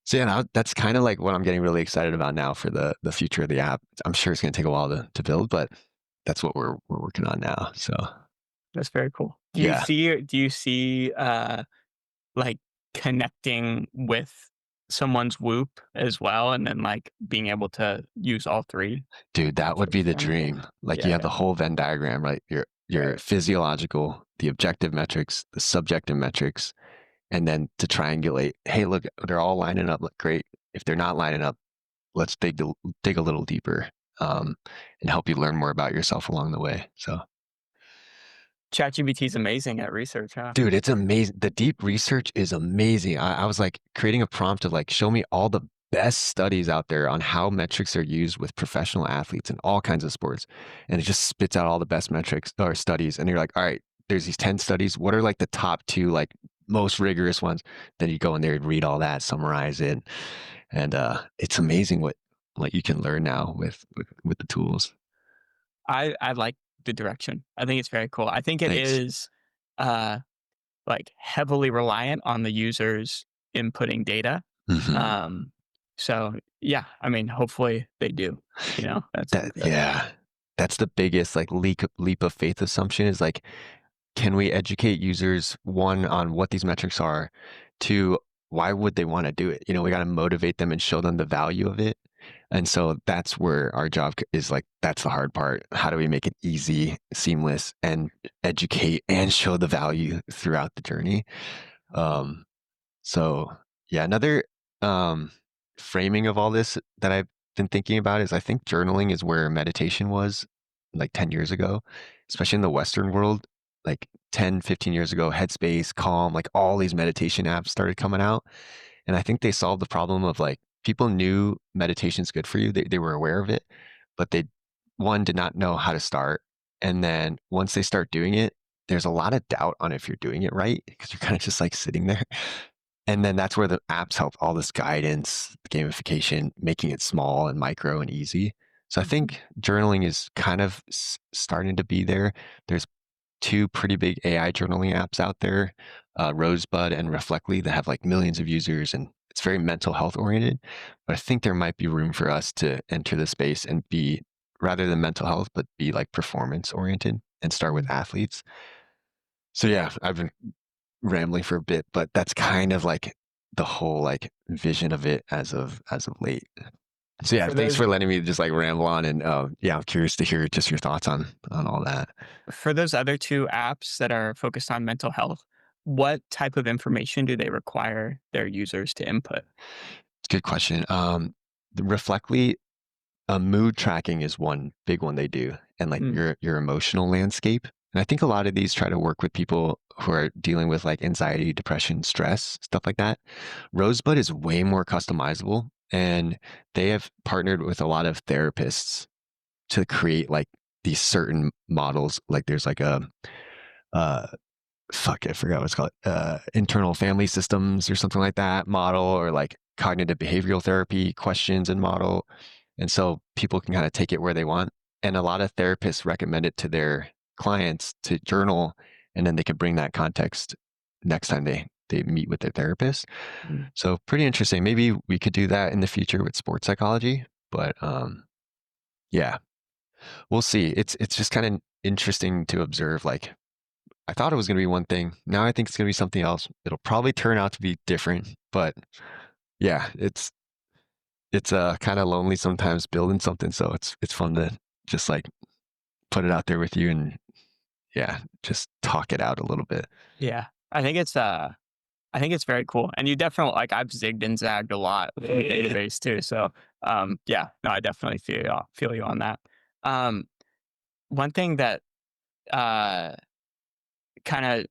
[SPEAKER 1] so yeah, that's kind of like what I'm getting really excited about now for the future of the app. I'm sure it's going to take a while to build, but that's what we're working on now. So
[SPEAKER 2] That's very cool.
[SPEAKER 1] yeah,
[SPEAKER 2] Do you see, like, connecting with someone's Whoop as well, and then, like, being able to use all 3
[SPEAKER 1] dude, that would be
[SPEAKER 2] metrics
[SPEAKER 1] the
[SPEAKER 2] kind of thing?
[SPEAKER 1] dream. Like you
[SPEAKER 2] Yeah,
[SPEAKER 1] have the whole Venn diagram, right? Your
[SPEAKER 2] right.
[SPEAKER 1] physiological, the objective metrics, the subjective metrics, and then to triangulate. Hey, look, they're all lining up. Look great. If they're not lining up, let's dig a little deeper, um, and help you learn more about yourself along the way. So,
[SPEAKER 2] ChatGPT is amazing at research, huh?
[SPEAKER 1] dude, it's amazing. The deep research is amazing. I was like creating a prompt of like, show me all the best studies out there on how metrics are used with professional athletes in all kinds of sports. And it just spits out all the best metrics or studies. And you're like, all right, there's these 10 studies. What are like the top two, like most rigorous ones? Then you go in there and read all that, summarize it. And it's amazing what you can learn now with the tools.
[SPEAKER 2] I like the direction. I think it's very cool. I think it
[SPEAKER 1] Thanks.
[SPEAKER 2] is, uh, like, heavily reliant on the users inputting data.
[SPEAKER 1] Hmm.
[SPEAKER 2] Um, so, yeah, I mean, hopefully they do, that's
[SPEAKER 1] That
[SPEAKER 2] that's
[SPEAKER 1] yeah, that's the biggest like leap of faith assumption is like, can we educate users, one, on what these metrics are, two, why would they want to do it? We got to motivate them and show them the value of it. And so that's where our job is like, that's the hard part. How do we make it easy, seamless, and educate and show the value throughout the journey? Um, so yeah, another um, framing of all this that I've been thinking about is I think journaling is where meditation was like 10 years ago, especially in the Western world. Like 10, 15 years ago, Headspace, Calm, like all these meditation apps started coming out. And I think they solved the problem of like people knew meditation's good for you. They were aware of it, but they, one, did not know how to start. And then once they start doing it, there's a lot of doubt on if you're doing it right because you're kind of just like sitting there. And then that's where the apps help, all this guidance, gamification, making it small and micro and easy. So I
[SPEAKER 2] Mhm.
[SPEAKER 1] think journaling is kind of starting to be there. There's two pretty big AI journaling apps out there, Rosebud and Reflectly, that have like millions of users, and it's very mental health oriented. But I think there might be room for us to enter the space and be, rather than mental health, but be like performance oriented and start with
[SPEAKER 2] Mhm.
[SPEAKER 1] athletes. So yeah, I've been rambling for a bit, but that's kind of like the whole like vision of it as of late. So yeah,
[SPEAKER 2] For
[SPEAKER 1] thanks
[SPEAKER 2] those
[SPEAKER 1] for letting me just like ramble on, and yeah, I'm curious to hear just your thoughts on all that.
[SPEAKER 2] for those other 2 apps that are focused on mental health, what type of information do they require their users to input?
[SPEAKER 1] It's a good question. The Reflectly, mood tracking is one big one they do, and like
[SPEAKER 2] Mm,
[SPEAKER 1] your emotional landscape. And I think a lot of these try to work with people who are dealing with like anxiety, depression, stress, stuff like that. Rosebud is way more customizable, and they have partnered with a lot of therapists to create like these certain models. Like there's like a uh, fuck, I forgot what it's called, internal family systems or something like that model, or like cognitive behavioral therapy questions and model. And so people can kind of take it where they want. And a lot of therapists recommend it to their clients to journal, and then they can bring that context next time they meet with their therapist.
[SPEAKER 2] mm.
[SPEAKER 1] So pretty interesting. Maybe we could do that in the future with sports psychology, but yeah, we'll see. It's just kind of interesting to observe like I thought it was going to be one thing. Now I think it's going to be something else. It'll probably turn out to be different, but yeah, it's kind of lonely sometimes building something, so it's fun to just like put it out there with you and yeah, just talk it out a little bit.
[SPEAKER 2] Yeah. I think it's very cool, and you definitely like, I've zigged and zagged a lot with the database too, so, yeah, no, I definitely feel you on that. Um, One thing that, uh, kinda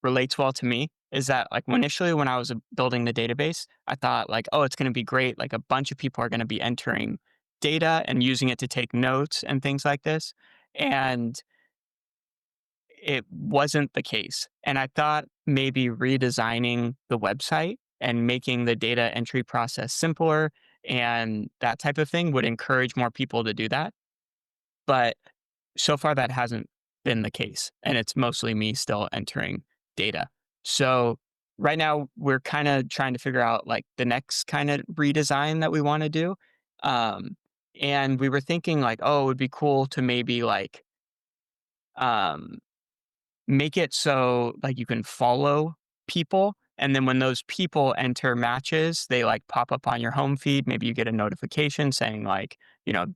[SPEAKER 2] relates well to me is that, like, initially when I was, building the database, I thought, like, "Oh, it's gonna be great, like, a bunch of people are gonna be entering data and using it to take notes and things like this," and it wasn't the case. And I thought maybe redesigning the website and making the data entry process simpler and that type of thing would encourage more people to do that. But so far, that hasn't been the case. And it's mostly me still entering data. So right now, we're kind of trying to figure out like the next kind of redesign that we want to do. Um, and we were thinking like, oh, it would be cool to maybe like, um, make it so, like, you can follow people, and then when those people enter matches, they, like, pop up on your home feed. Maybe you get a notification saying, like,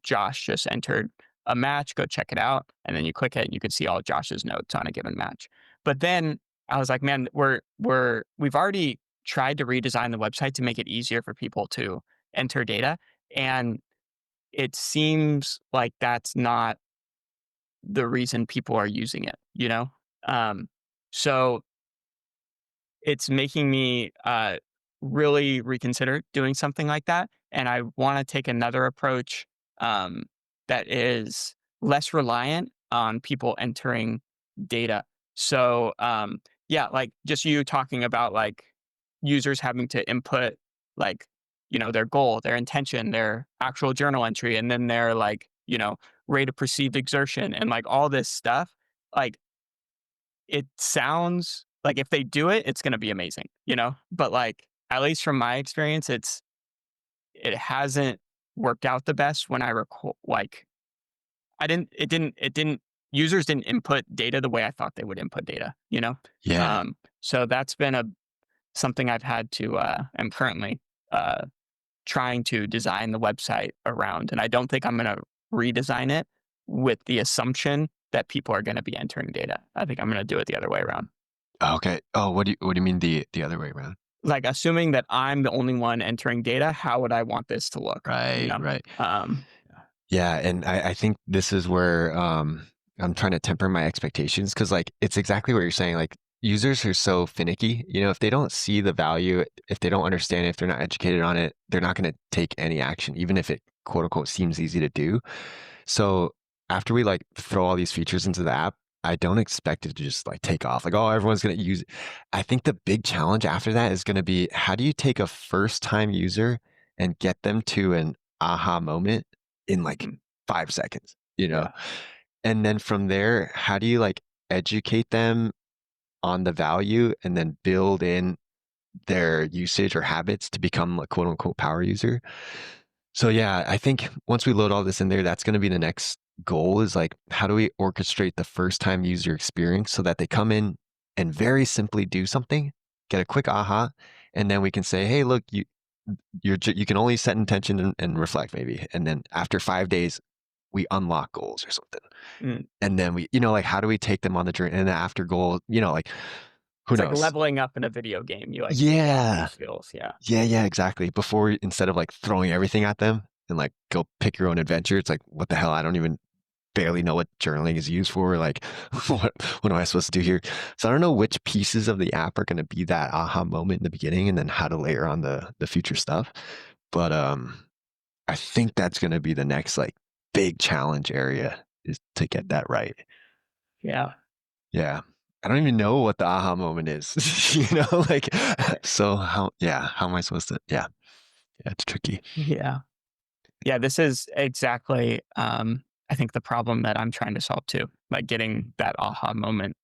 [SPEAKER 2] "Josh just entered a match, go check it out," and then you click it, and you can see all Josh's notes on a given match. But then I was like, "Man, we've already tried to redesign the website to make it easier for people to enter data, and it seems like that's not the reason people are using it, you know? Um, so it's making me really reconsider doing something like that. And I want to take another approach um, that is less reliant on people entering data. So, yeah, like just you talking about like users having to input like, their goal, their intention, their actual journal entry, and then their like, rate of perceived exertion and like all this stuff. Like it sounds like if they do it, it's going to be amazing, but like, at least from my experience, it hasn't worked out the best when I record, like, it didn't, users didn't input data the way I thought they would input data.
[SPEAKER 1] Yeah.
[SPEAKER 2] So that's been something I've had to, am currently, uh, trying to design the website around. And I don't think I'm going to redesign it with the assumption that people are going to be entering data. I think I'm going to do it the other way around.
[SPEAKER 1] Okay. Oh, what do you mean the other way around?
[SPEAKER 2] Like assuming that I'm the only one entering data, how would I want this to look? You
[SPEAKER 1] Right,
[SPEAKER 2] know?
[SPEAKER 1] right.
[SPEAKER 2] Um,
[SPEAKER 1] Yeah, and I think this is where I'm trying to temper my expectations because like it's exactly what you're saying. Like users are so finicky. If they don't see the value, if they don't understand it, if they're not educated on it, they're not going to take any action, even if it quote unquote seems easy to do. So after we like throw all these features into the app, I don't expect it to just like take off. Like, oh, everyone's going to use it. I think the big challenge after that is going to be how do you take a first time user and get them to an aha moment in like
[SPEAKER 2] mhm,
[SPEAKER 1] 5 seconds,
[SPEAKER 2] yeah.
[SPEAKER 1] And then from there, how do you like educate them on the value and then build in their usage or habits to become a quote unquote power user? So yeah, I think once we load all this in there, that's going to be the next goal is like, how do we orchestrate the first time user experience so that they come in and very simply do something, get a quick aha, and then we can say, hey, look, you can only set intention and reflect maybe. And then after 5 days, we unlock goals or something.
[SPEAKER 2] Mm.
[SPEAKER 1] And then like, how do we take them on the journey? And then after goal, like, who
[SPEAKER 2] It's like
[SPEAKER 1] knows?
[SPEAKER 2] leveling up in a video game. You like unlock new
[SPEAKER 1] Yeah.
[SPEAKER 2] skills. Yeah.
[SPEAKER 1] Yeah, yeah, exactly. Before instead of like throwing everything at them and like go pick your own adventure, it's like, what the hell? I don't even barely know what journaling is used for. Like, what am I supposed to do here? So I don't know which pieces of the app are going to be that aha moment in the beginning, and then how to layer on the future stuff. But I think that's going to be the next like big challenge area is to get that right.
[SPEAKER 2] Yeah.
[SPEAKER 1] Yeah. I don't even know what the aha moment is. Like so how am I supposed to yeah, it's tricky.
[SPEAKER 2] Yeah. Yeah. This is exactly, I think the problem that I'm trying to solve too, like getting that aha moment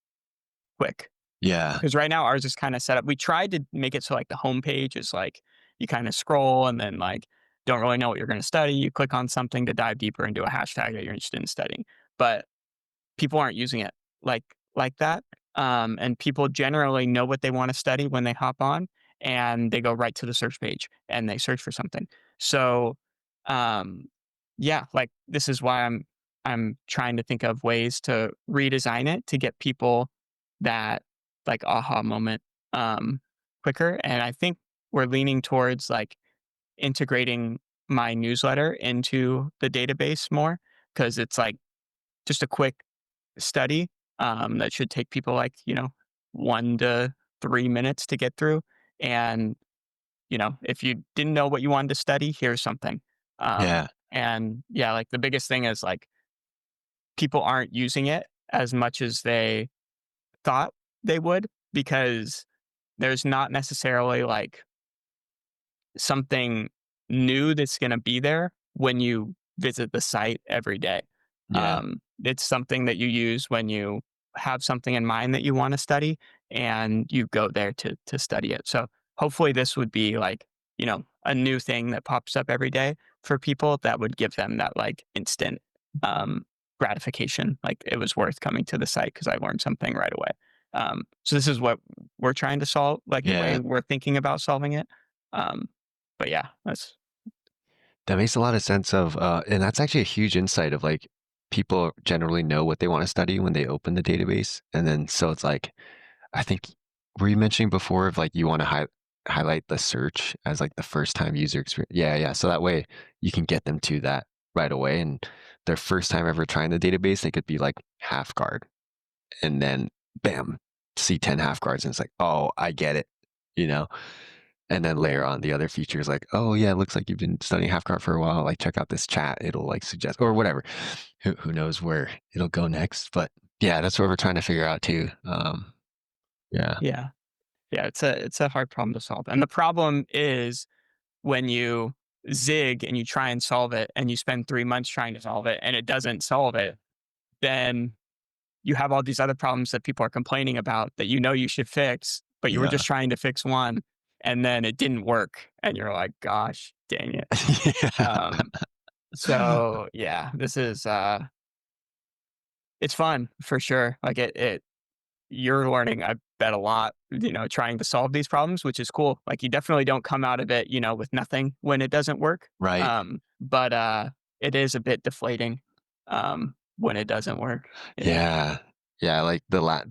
[SPEAKER 2] quick.
[SPEAKER 1] Yeah.
[SPEAKER 2] Because right now ours is kind of set up. We tried to make it so like the homepage is like you kind of scroll and then like don't really know what you're going to study. You click on something to dive deeper into a hashtag that you're interested in studying. But people aren't using it like that. And people generally know what they want to study when they hop on and they go right to the search page and they search for something. So um, yeah, like this is why I'm trying to think of ways to redesign it to get people that like aha moment um quicker. And I think we're leaning towards like integrating my newsletter into the database more because it's like just a quick study that should take people like 1 to 3 minutes to get through. And if you didn't know what you wanted to study, here's something.
[SPEAKER 1] Yeah.
[SPEAKER 2] And yeah, like the biggest thing is like people aren't using it as much as they thought they would because there's not necessarily like something new that's going to be there when you visit the site every day.
[SPEAKER 1] Yeah.
[SPEAKER 2] It's something that you use when you have something in mind that you want to study and you go there to study it. So hopefully this would be like, a new thing that pops up every day for people that would give them that like instant um, gratification. Like it was worth coming to the site because I learned something right away. So this is what we're trying to solve, like the way
[SPEAKER 1] Yeah.
[SPEAKER 2] we're thinking about solving it. Um, but yeah, that's
[SPEAKER 1] That makes a lot of sense and that's actually a huge insight of like people generally know what they want to study when they open the database. And then so it's like I think were you mentioning before of like you want to highlight the search as like the first time user experience? Yeah, yeah. So that way you can get them to that right away. And their first time ever trying the database, they could be like half guard and then bam, see 10 half guards and it's like, oh, I get it, you know? and then layer on the other features like, oh yeah, it looks like you've been studying half guard for a while. Like check out this chat. It'll like suggest or whatever. Who knows where it'll go next? But yeah, that's what we're trying to figure out too. Yeah,
[SPEAKER 2] Yeah. Yeah, it's a hard problem to solve, and the problem is when you zig and you try and solve it, and you spend 3 months trying to solve it, and it doesn't solve it, then you have all these other problems that people are complaining about that you know you should fix, but you were
[SPEAKER 1] yeah,
[SPEAKER 2] just trying to fix one, and then it didn't work, and you're like, "Gosh, dang it."
[SPEAKER 1] yeah,
[SPEAKER 2] Um, so, yeah, this is, it's fun for sure. Like, you're learning, I bet, a lot, trying to solve these problems, which is cool. Like, you definitely don't come out of it, with nothing when it doesn't work.
[SPEAKER 1] right.
[SPEAKER 2] But it is a bit deflating, when it doesn't work. Yeah.
[SPEAKER 1] Yeah. Yeah, like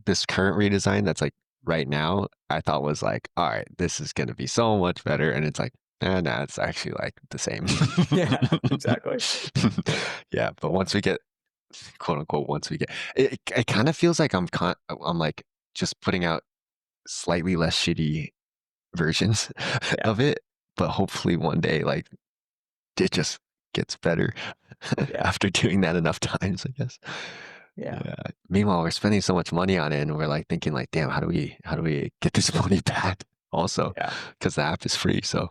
[SPEAKER 1] this current redesign that's like right now, I thought was like, all right, this is gonna be so much better. And it's like, nah, it's actually like the same.
[SPEAKER 2] Yeah, exactly.
[SPEAKER 1] Yeah, but once we get quote unquote, once we get it kind of feels like I'm like just putting out slightly less shitty versions
[SPEAKER 2] Yeah,
[SPEAKER 1] of it, but hopefully one day like it just gets better
[SPEAKER 2] yeah,
[SPEAKER 1] after doing that enough times, I guess.
[SPEAKER 2] yeah,
[SPEAKER 1] Yeah. Meanwhile, we're spending so much money on it, and we're like thinking, like, damn, how do we get this money back? Also,
[SPEAKER 2] yeah,
[SPEAKER 1] because the app is free. So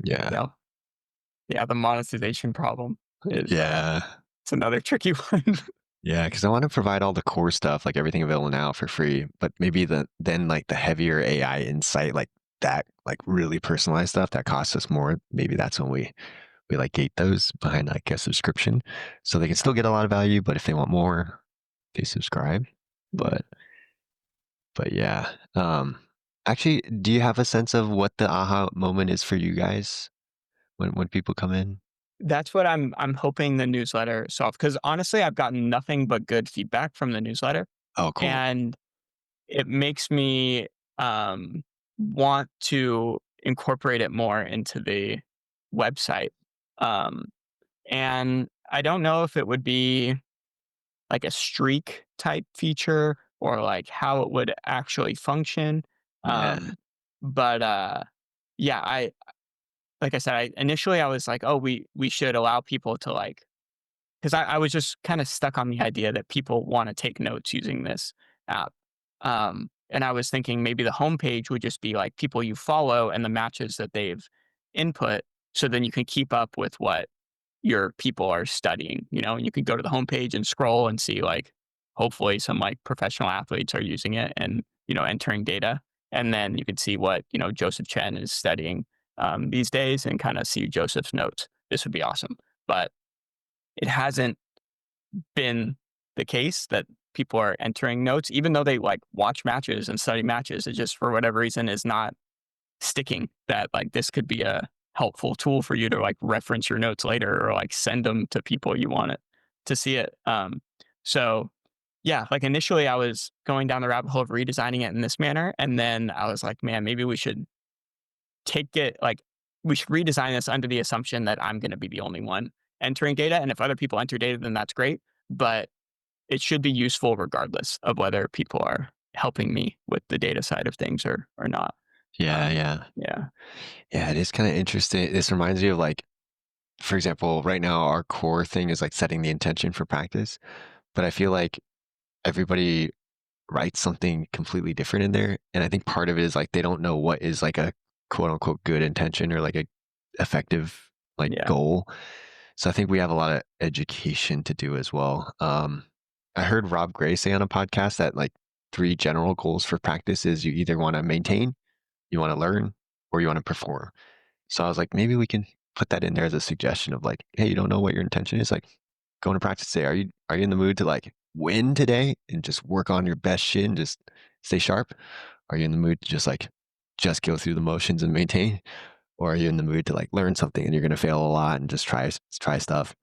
[SPEAKER 1] yeah,
[SPEAKER 2] yeah. Yeah, the monetization problem is,
[SPEAKER 1] yeah,
[SPEAKER 2] it's another tricky one.
[SPEAKER 1] yeah. Because I want to provide all the core stuff, like everything available now for free, but maybe then like the heavier AI insight, like that, like really personalized stuff that costs us more. Maybe that's when we like gate those behind like a subscription, so they can
[SPEAKER 2] Yeah,
[SPEAKER 1] still get a lot of value, but if they want more, they subscribe.
[SPEAKER 2] yeah.
[SPEAKER 1] But yeah. Actually, do you have a sense of what the aha moment is for you guys when people come in?
[SPEAKER 2] That's what I'm hoping the newsletter solves. Because honestly, I've gotten nothing but good feedback from the newsletter,
[SPEAKER 1] Oh, cool.
[SPEAKER 2] and it makes me, want to incorporate it more into the website. Um, and I don't know if it would be like a streak type feature or like how it would actually function.
[SPEAKER 1] Yeah.
[SPEAKER 2] Um, but yeah, I like I said, I was like, oh, we should allow people to like, because I was just kind of stuck on the idea that people want to take notes using this app. And I was thinking maybe the homepage would just be like people you follow and the matches that they've input. So then you can keep up with what your people are studying, and you can go to the homepage and scroll and see like hopefully some like professional athletes are using it and, entering data. And then you can see what, Joseph Chen is studying these days and kind of see Joseph's notes. This would be awesome. But it hasn't been the case that people are entering notes, even though they like watch matches and study matches. It just, for whatever reason, is not sticking that like this could be a helpful tool for you to like reference your notes later or like send them to people you want it to see it. So yeah, like initially I was going down the rabbit hole of redesigning it in this manner. And then I was like, man, maybe we should take it like we should redesign this under the assumption that I'm going to be the only one entering data. And if other people enter data, then that's great. But it should be useful regardless of whether people are helping me with the data side of things or not.
[SPEAKER 1] Yeah,
[SPEAKER 2] Um,
[SPEAKER 1] yeah.
[SPEAKER 2] yeah,
[SPEAKER 1] Yeah, it is kind of interesting. This reminds me of like, for example, right now our core thing is like setting the intention for practice, but I feel like everybody writes something completely different in there. And I think part of it is like they don't know what is like a quote unquote good intention or like a effective like
[SPEAKER 2] yeah,
[SPEAKER 1] goal. So I think we have a lot of education to do as well. I heard Rob Gray say on a podcast that like three general goals for practice is you either want to maintain, you want to learn, or you want to perform. So I was like, maybe we can put that in there as a suggestion of like, hey, you don't know what your intention is, like going to practice today. Are you in the mood to like win today and just work on your best shit and just stay sharp? Are you in the mood to just go through the motions and maintain? Or are you in the mood to like learn something and you're gonna fail a lot and just try stuff?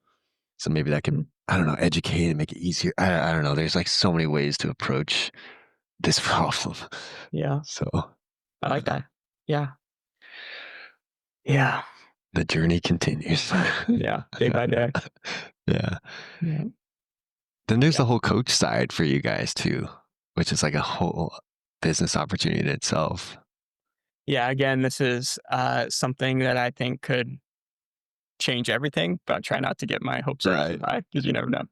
[SPEAKER 1] So maybe that could,
[SPEAKER 2] mhm,
[SPEAKER 1] I don't know, educate and make it easier. I don't know. There's like so many ways to approach this problem.
[SPEAKER 2] yeah.
[SPEAKER 1] So
[SPEAKER 2] I like
[SPEAKER 1] yeah,
[SPEAKER 2] that. Yeah, yeah,
[SPEAKER 1] the journey continues.
[SPEAKER 2] yeah. Day by day.
[SPEAKER 1] Yeah.
[SPEAKER 2] Yeah,
[SPEAKER 1] Then there's
[SPEAKER 2] yeah,
[SPEAKER 1] the whole coach side for you guys too, which is like a whole business opportunity in itself.
[SPEAKER 2] Yeah, again, this is something that I think could change everything, but I try not to get my hopes up too
[SPEAKER 1] Right.
[SPEAKER 2] high because you never know.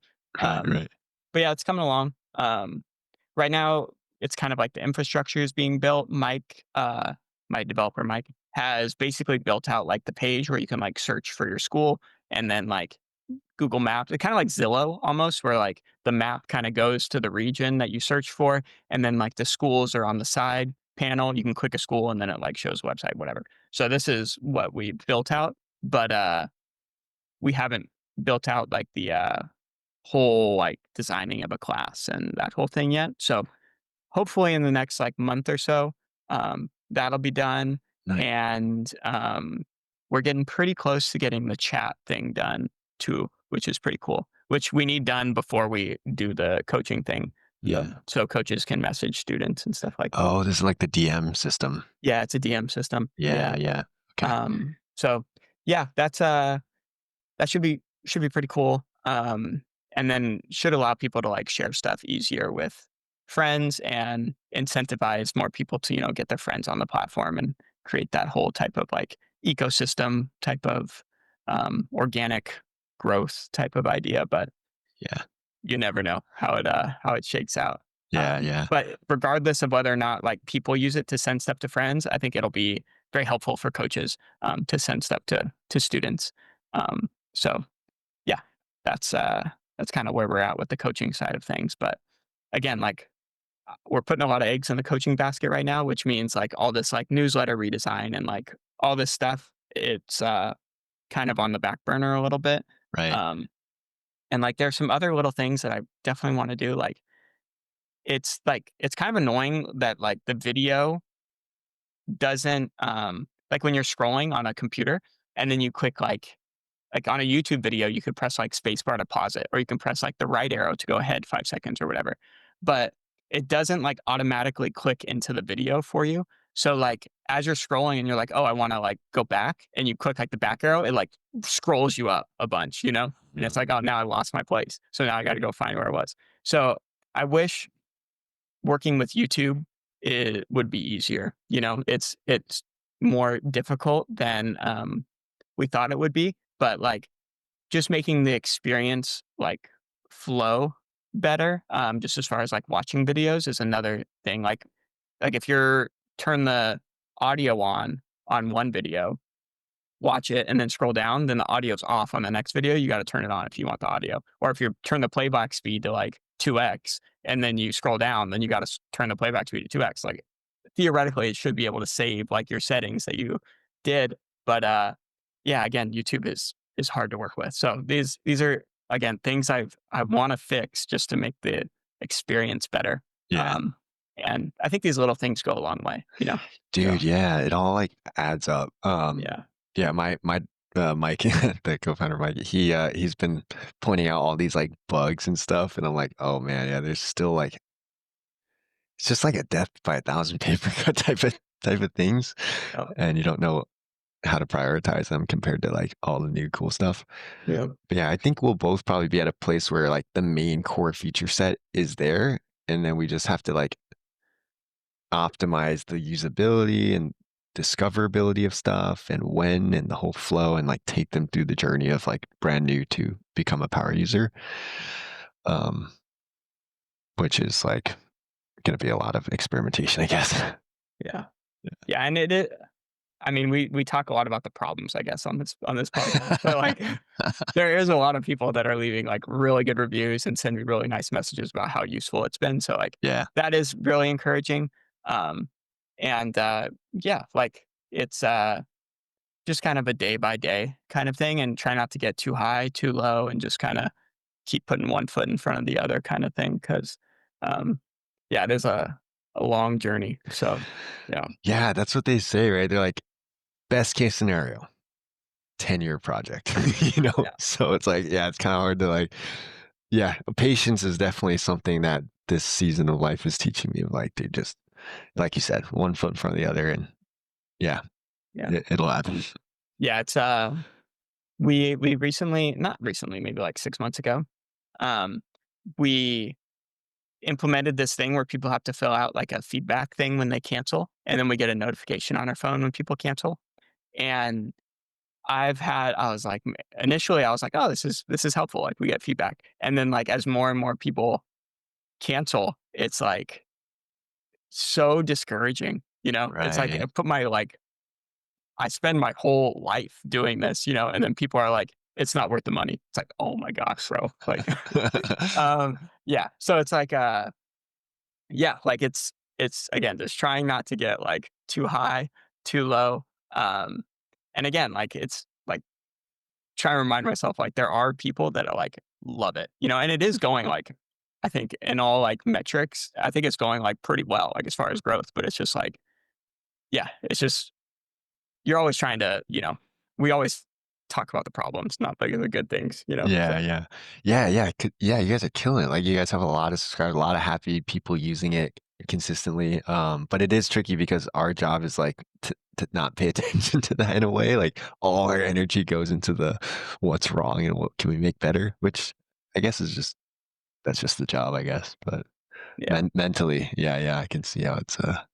[SPEAKER 1] Right,
[SPEAKER 2] Um,
[SPEAKER 1] right.
[SPEAKER 2] but yeah, it's coming along. Right now, it's kind of like the infrastructure is being built. My developer Mike, has basically built out like the page where you can like search for your school, and then like Google Maps. It's kind of like Zillow almost, where like the map kind of goes to the region that you search for, and then like the schools are on the side panel. You can click a school, and then it like shows website, whatever. So this is what we built out, but we haven't built out like the whole like designing of a class and that whole thing yet. So hopefully in the next like month or so, that'll be done.
[SPEAKER 1] Nice.
[SPEAKER 2] And we're getting pretty close to getting the chat thing done too, which is pretty cool. Which we need done before we do the coaching thing.
[SPEAKER 1] Yeah.
[SPEAKER 2] So coaches can message students and stuff like that.
[SPEAKER 1] Oh, this is like the DM system.
[SPEAKER 2] Yeah, it's a DM system.
[SPEAKER 1] Yeah,
[SPEAKER 2] Yeah.
[SPEAKER 1] yeah. Okay.
[SPEAKER 2] So yeah, that should be pretty cool. And then should allow people to like share stuff easier with friends and incentivize more people to, get their friends on the platform and create that whole type of like ecosystem type of organic growth type of idea. But
[SPEAKER 1] Yeah.
[SPEAKER 2] you never know how it shakes out.
[SPEAKER 1] Yeah, yeah.
[SPEAKER 2] But regardless of whether or not like people use it to send stuff to friends, I think it'll be very helpful for coaches to send stuff to students. So yeah, that's kind of where we're at with the coaching side of things. But again, like we're putting a lot of eggs in the coaching basket right now, which means like all this like newsletter redesign and like all this stuff, it's kind of on the back burner a little bit.
[SPEAKER 1] Right.
[SPEAKER 2] Um, and like there's some other little things that I definitely want to do. Like it's kind of annoying that like the video doesn't like when you're scrolling on a computer and then you click like on a YouTube video, you could press like spacebar to pause it, or you can press like the right arrow to go ahead 5 seconds or whatever. But it doesn't like automatically click into the video for you. So like as you're scrolling and you're like, oh, I want to like go back, and you click like the back arrow, it like scrolls you up a bunch, and it's like, oh, now I lost my place. So now I got to go find where it was. So I wish working with YouTube it would be easier. It's more difficult than we thought it would be, but like just making the experience like flow better, just as far as like watching videos is another thing. Like if you're turn the audio on one video, watch it and then scroll down, then the audio's off on the next video. You got to turn it on if you want the audio. Or if you turn the playback speed to like 2x and then you scroll down, then you got to turn the playback speed to 2x. Like theoretically, it should be able to save like your settings that you did. But yeah, again, YouTube is hard to work with. So these are again things I want to fix just to make the experience better.
[SPEAKER 1] Yeah.
[SPEAKER 2] Um, and I think these little things go a long way. So
[SPEAKER 1] Dude, yeah, it all like adds up.
[SPEAKER 2] yeah,
[SPEAKER 1] Yeah, my Mike, the co-founder Mike, he's been pointing out all these like bugs and stuff, and I'm like, oh man, yeah, there's still like it's just like a death by a thousand paper cut type of things,
[SPEAKER 2] yeah,
[SPEAKER 1] and you don't know how to prioritize them compared to like all the new cool stuff.
[SPEAKER 2] yeah.
[SPEAKER 1] But yeah, I think we'll both probably be at a place where like the main core feature set is there, and then we just have to like optimize the usability and discoverability of stuff and when and the whole flow and like take them through the journey of like brand new to become a power user. Um, which is like going to be a lot of experimentation, I guess.
[SPEAKER 2] Yeah. Yeah, and I mean, we talk a lot about the problems, I guess, on this podcast, but, like, there is a lot of people that are leaving, like, really good reviews and sending really nice messages about how useful it's been, so, like,
[SPEAKER 1] Yeah.
[SPEAKER 2] that is really encouraging, um, and, yeah, like, it's, just kind of a day by day kind of thing, and try not to get too high, too low, and just kinda keep putting one foot in front of the other kinda thing, 'cause, um, yeah, it is a long journey, so, yeah.
[SPEAKER 1] Yeah, that's what they say, right? They're like, best case scenario, 10-year project,
[SPEAKER 2] Yeah.
[SPEAKER 1] So it's like, yeah, it's kind of hard to like, yeah, patience is definitely something that this season of life is teaching me of like, dude, just like you said, one foot in front of the other. And yeah,
[SPEAKER 2] Yeah.
[SPEAKER 1] it'll happen.
[SPEAKER 2] Yeah, it's, we recently not recently, maybe like 6 months ago, um, we implemented this thing where people have to fill out like a feedback thing when they cancel, and then we get a notification on our phone when people cancel. And I was like, initially I was like, oh, this is helpful. Like we get feedback. And then like as more and more people cancel, it's like so discouraging, you know? It's like
[SPEAKER 1] Right.
[SPEAKER 2] I spend my whole life doing this, you know, and then people are like, it's not worth the money. It's like, oh my gosh, bro. Like yeah. So it's like yeah, like it's again just trying not to get like too high, too low. Um and again, like it's like try to remind myself like there are people that are like love it, you know, and it is going like I think in all like metrics, I think it's going like pretty well, like as far as growth, but it's just like, yeah, it's just you're always trying to, you know, we always talk about the problems, not the good things, you know.
[SPEAKER 1] Yeah,
[SPEAKER 2] So
[SPEAKER 1] yeah. Yeah, yeah, yeah, you guys are killing it, like, you guys have a lot of subscribers, a lot of happy people using it consistently, but it is tricky because our job is, like, to not pay attention to that in a way, like, all our energy goes into the what's wrong and what can we make better, which I guess is just that's just the job, I guess, but
[SPEAKER 2] yeah,
[SPEAKER 1] mentally, yeah, yeah, I can see how it's a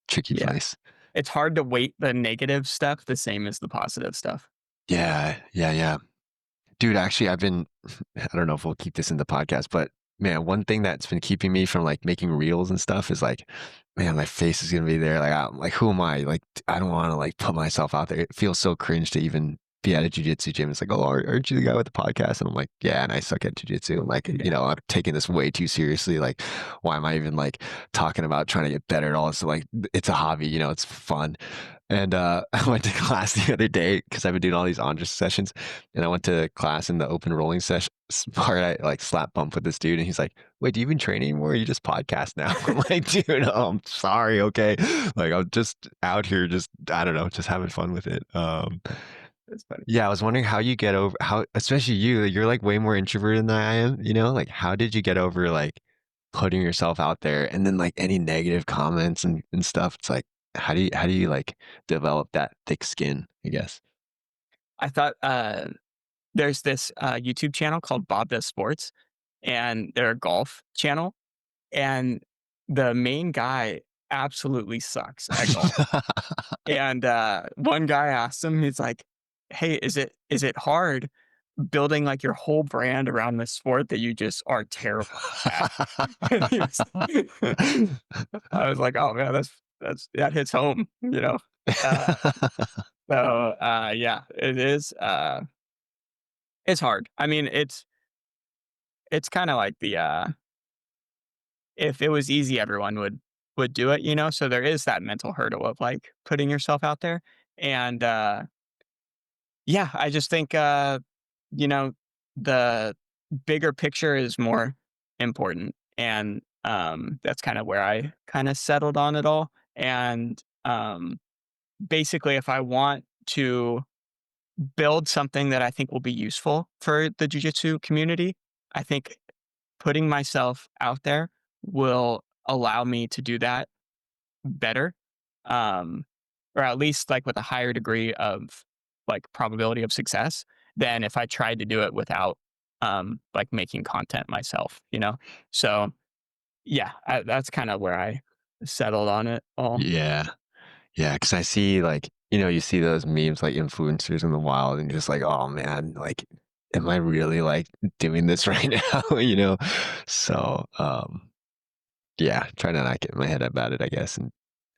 [SPEAKER 1] tricky
[SPEAKER 2] yeah.
[SPEAKER 1] place.
[SPEAKER 2] It's hard to weight the negative stuff the same as the positive stuff.
[SPEAKER 1] Yeah, yeah, yeah. Dude, actually, I've been I don't know if we'll keep this in the podcast, but man, one thing that's been keeping me from like making reels and stuff is like, man, my face is gonna be there. Like, like, who am I? Like, I don't want to like put myself out there. It feels so cringe to even be at a jujitsu gym. It's like, oh, aren't you the guy with the podcast? And I'm like, yeah, and I suck at jujitsu. I'm like,
[SPEAKER 2] Yeah.
[SPEAKER 1] I'm taking this way too seriously. Like, why am I even like talking about trying to get better at all? So like, it's a hobby, it's fun. And I went to class the other day because I've been doing all these Andra sessions, and I went to class in the open rolling session part. I like slap bump with this dude, and he's like, "Wait, do you even train anymore? Or you just podcast now?" I'm like, "Dude, I'm sorry, okay." Like I'm just out here, just I don't know, just having fun with it.
[SPEAKER 2] It's funny.
[SPEAKER 1] Yeah, I was wondering how you get over how, especially you're like way more introverted than I am. Like how did you get over like putting yourself out there, and then like any negative comments and stuff? It's like how do you like develop that thick skin? I guess.
[SPEAKER 2] I thought there's this YouTube channel called Bob Does Sports, and they're a golf channel, and the main guy absolutely sucks at golf. And one guy asked him, he's like, "Hey, is it hard building like your whole brand around this sport that you just are terrible at?" And he was, I was like, "Oh man, that hits home," you know. Uh, so yeah, it is. It's hard. I mean, it's kind of like the if it was easy, everyone would do it, you know. So there is that mental hurdle of like putting yourself out there, and yeah, I just think you know the bigger picture is more important, and that's kind of where I kind of settled on it all. And basically, if I want to build something that I think will be useful for the jujitsu community, I think putting myself out there will allow me to do that better, um, or at least like with a higher degree of like probability of success than if I tried to do it without like making content myself, you know? So yeah, that's kind of where I settled on it all.
[SPEAKER 1] Yeah. Yeah, because I see like, you see those memes like influencers in the wild and you're just like, oh man, like, am I really like doing this right now? So yeah, try to not get in my head about it, I guess. And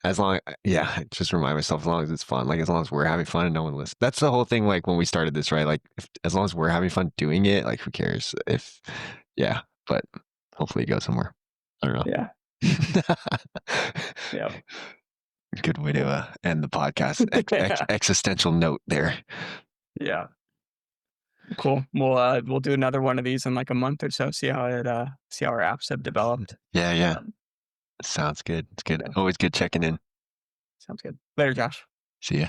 [SPEAKER 1] as long yeah, just remind myself as long as it's fun, like as long as we're having fun and no one listens. That's the whole thing, like when we started this, right? Like as long as we're having fun doing it, like who cares if yeah, but hopefully it goes somewhere. I don't
[SPEAKER 2] Yeah.
[SPEAKER 1] know.
[SPEAKER 2] Yeah.
[SPEAKER 1] Good way to
[SPEAKER 2] Cool.
[SPEAKER 1] end the podcast.
[SPEAKER 2] Yeah.
[SPEAKER 1] Existential note there.
[SPEAKER 2] Yeah. Cool. We'll do another one of these in like a month or so, see how our apps have developed.
[SPEAKER 1] Yeah, yeah.
[SPEAKER 2] Um,
[SPEAKER 1] Sounds good. It's good.
[SPEAKER 2] yeah,
[SPEAKER 1] Always good checking in.
[SPEAKER 2] sounds good. Later, Josh.
[SPEAKER 1] See ya.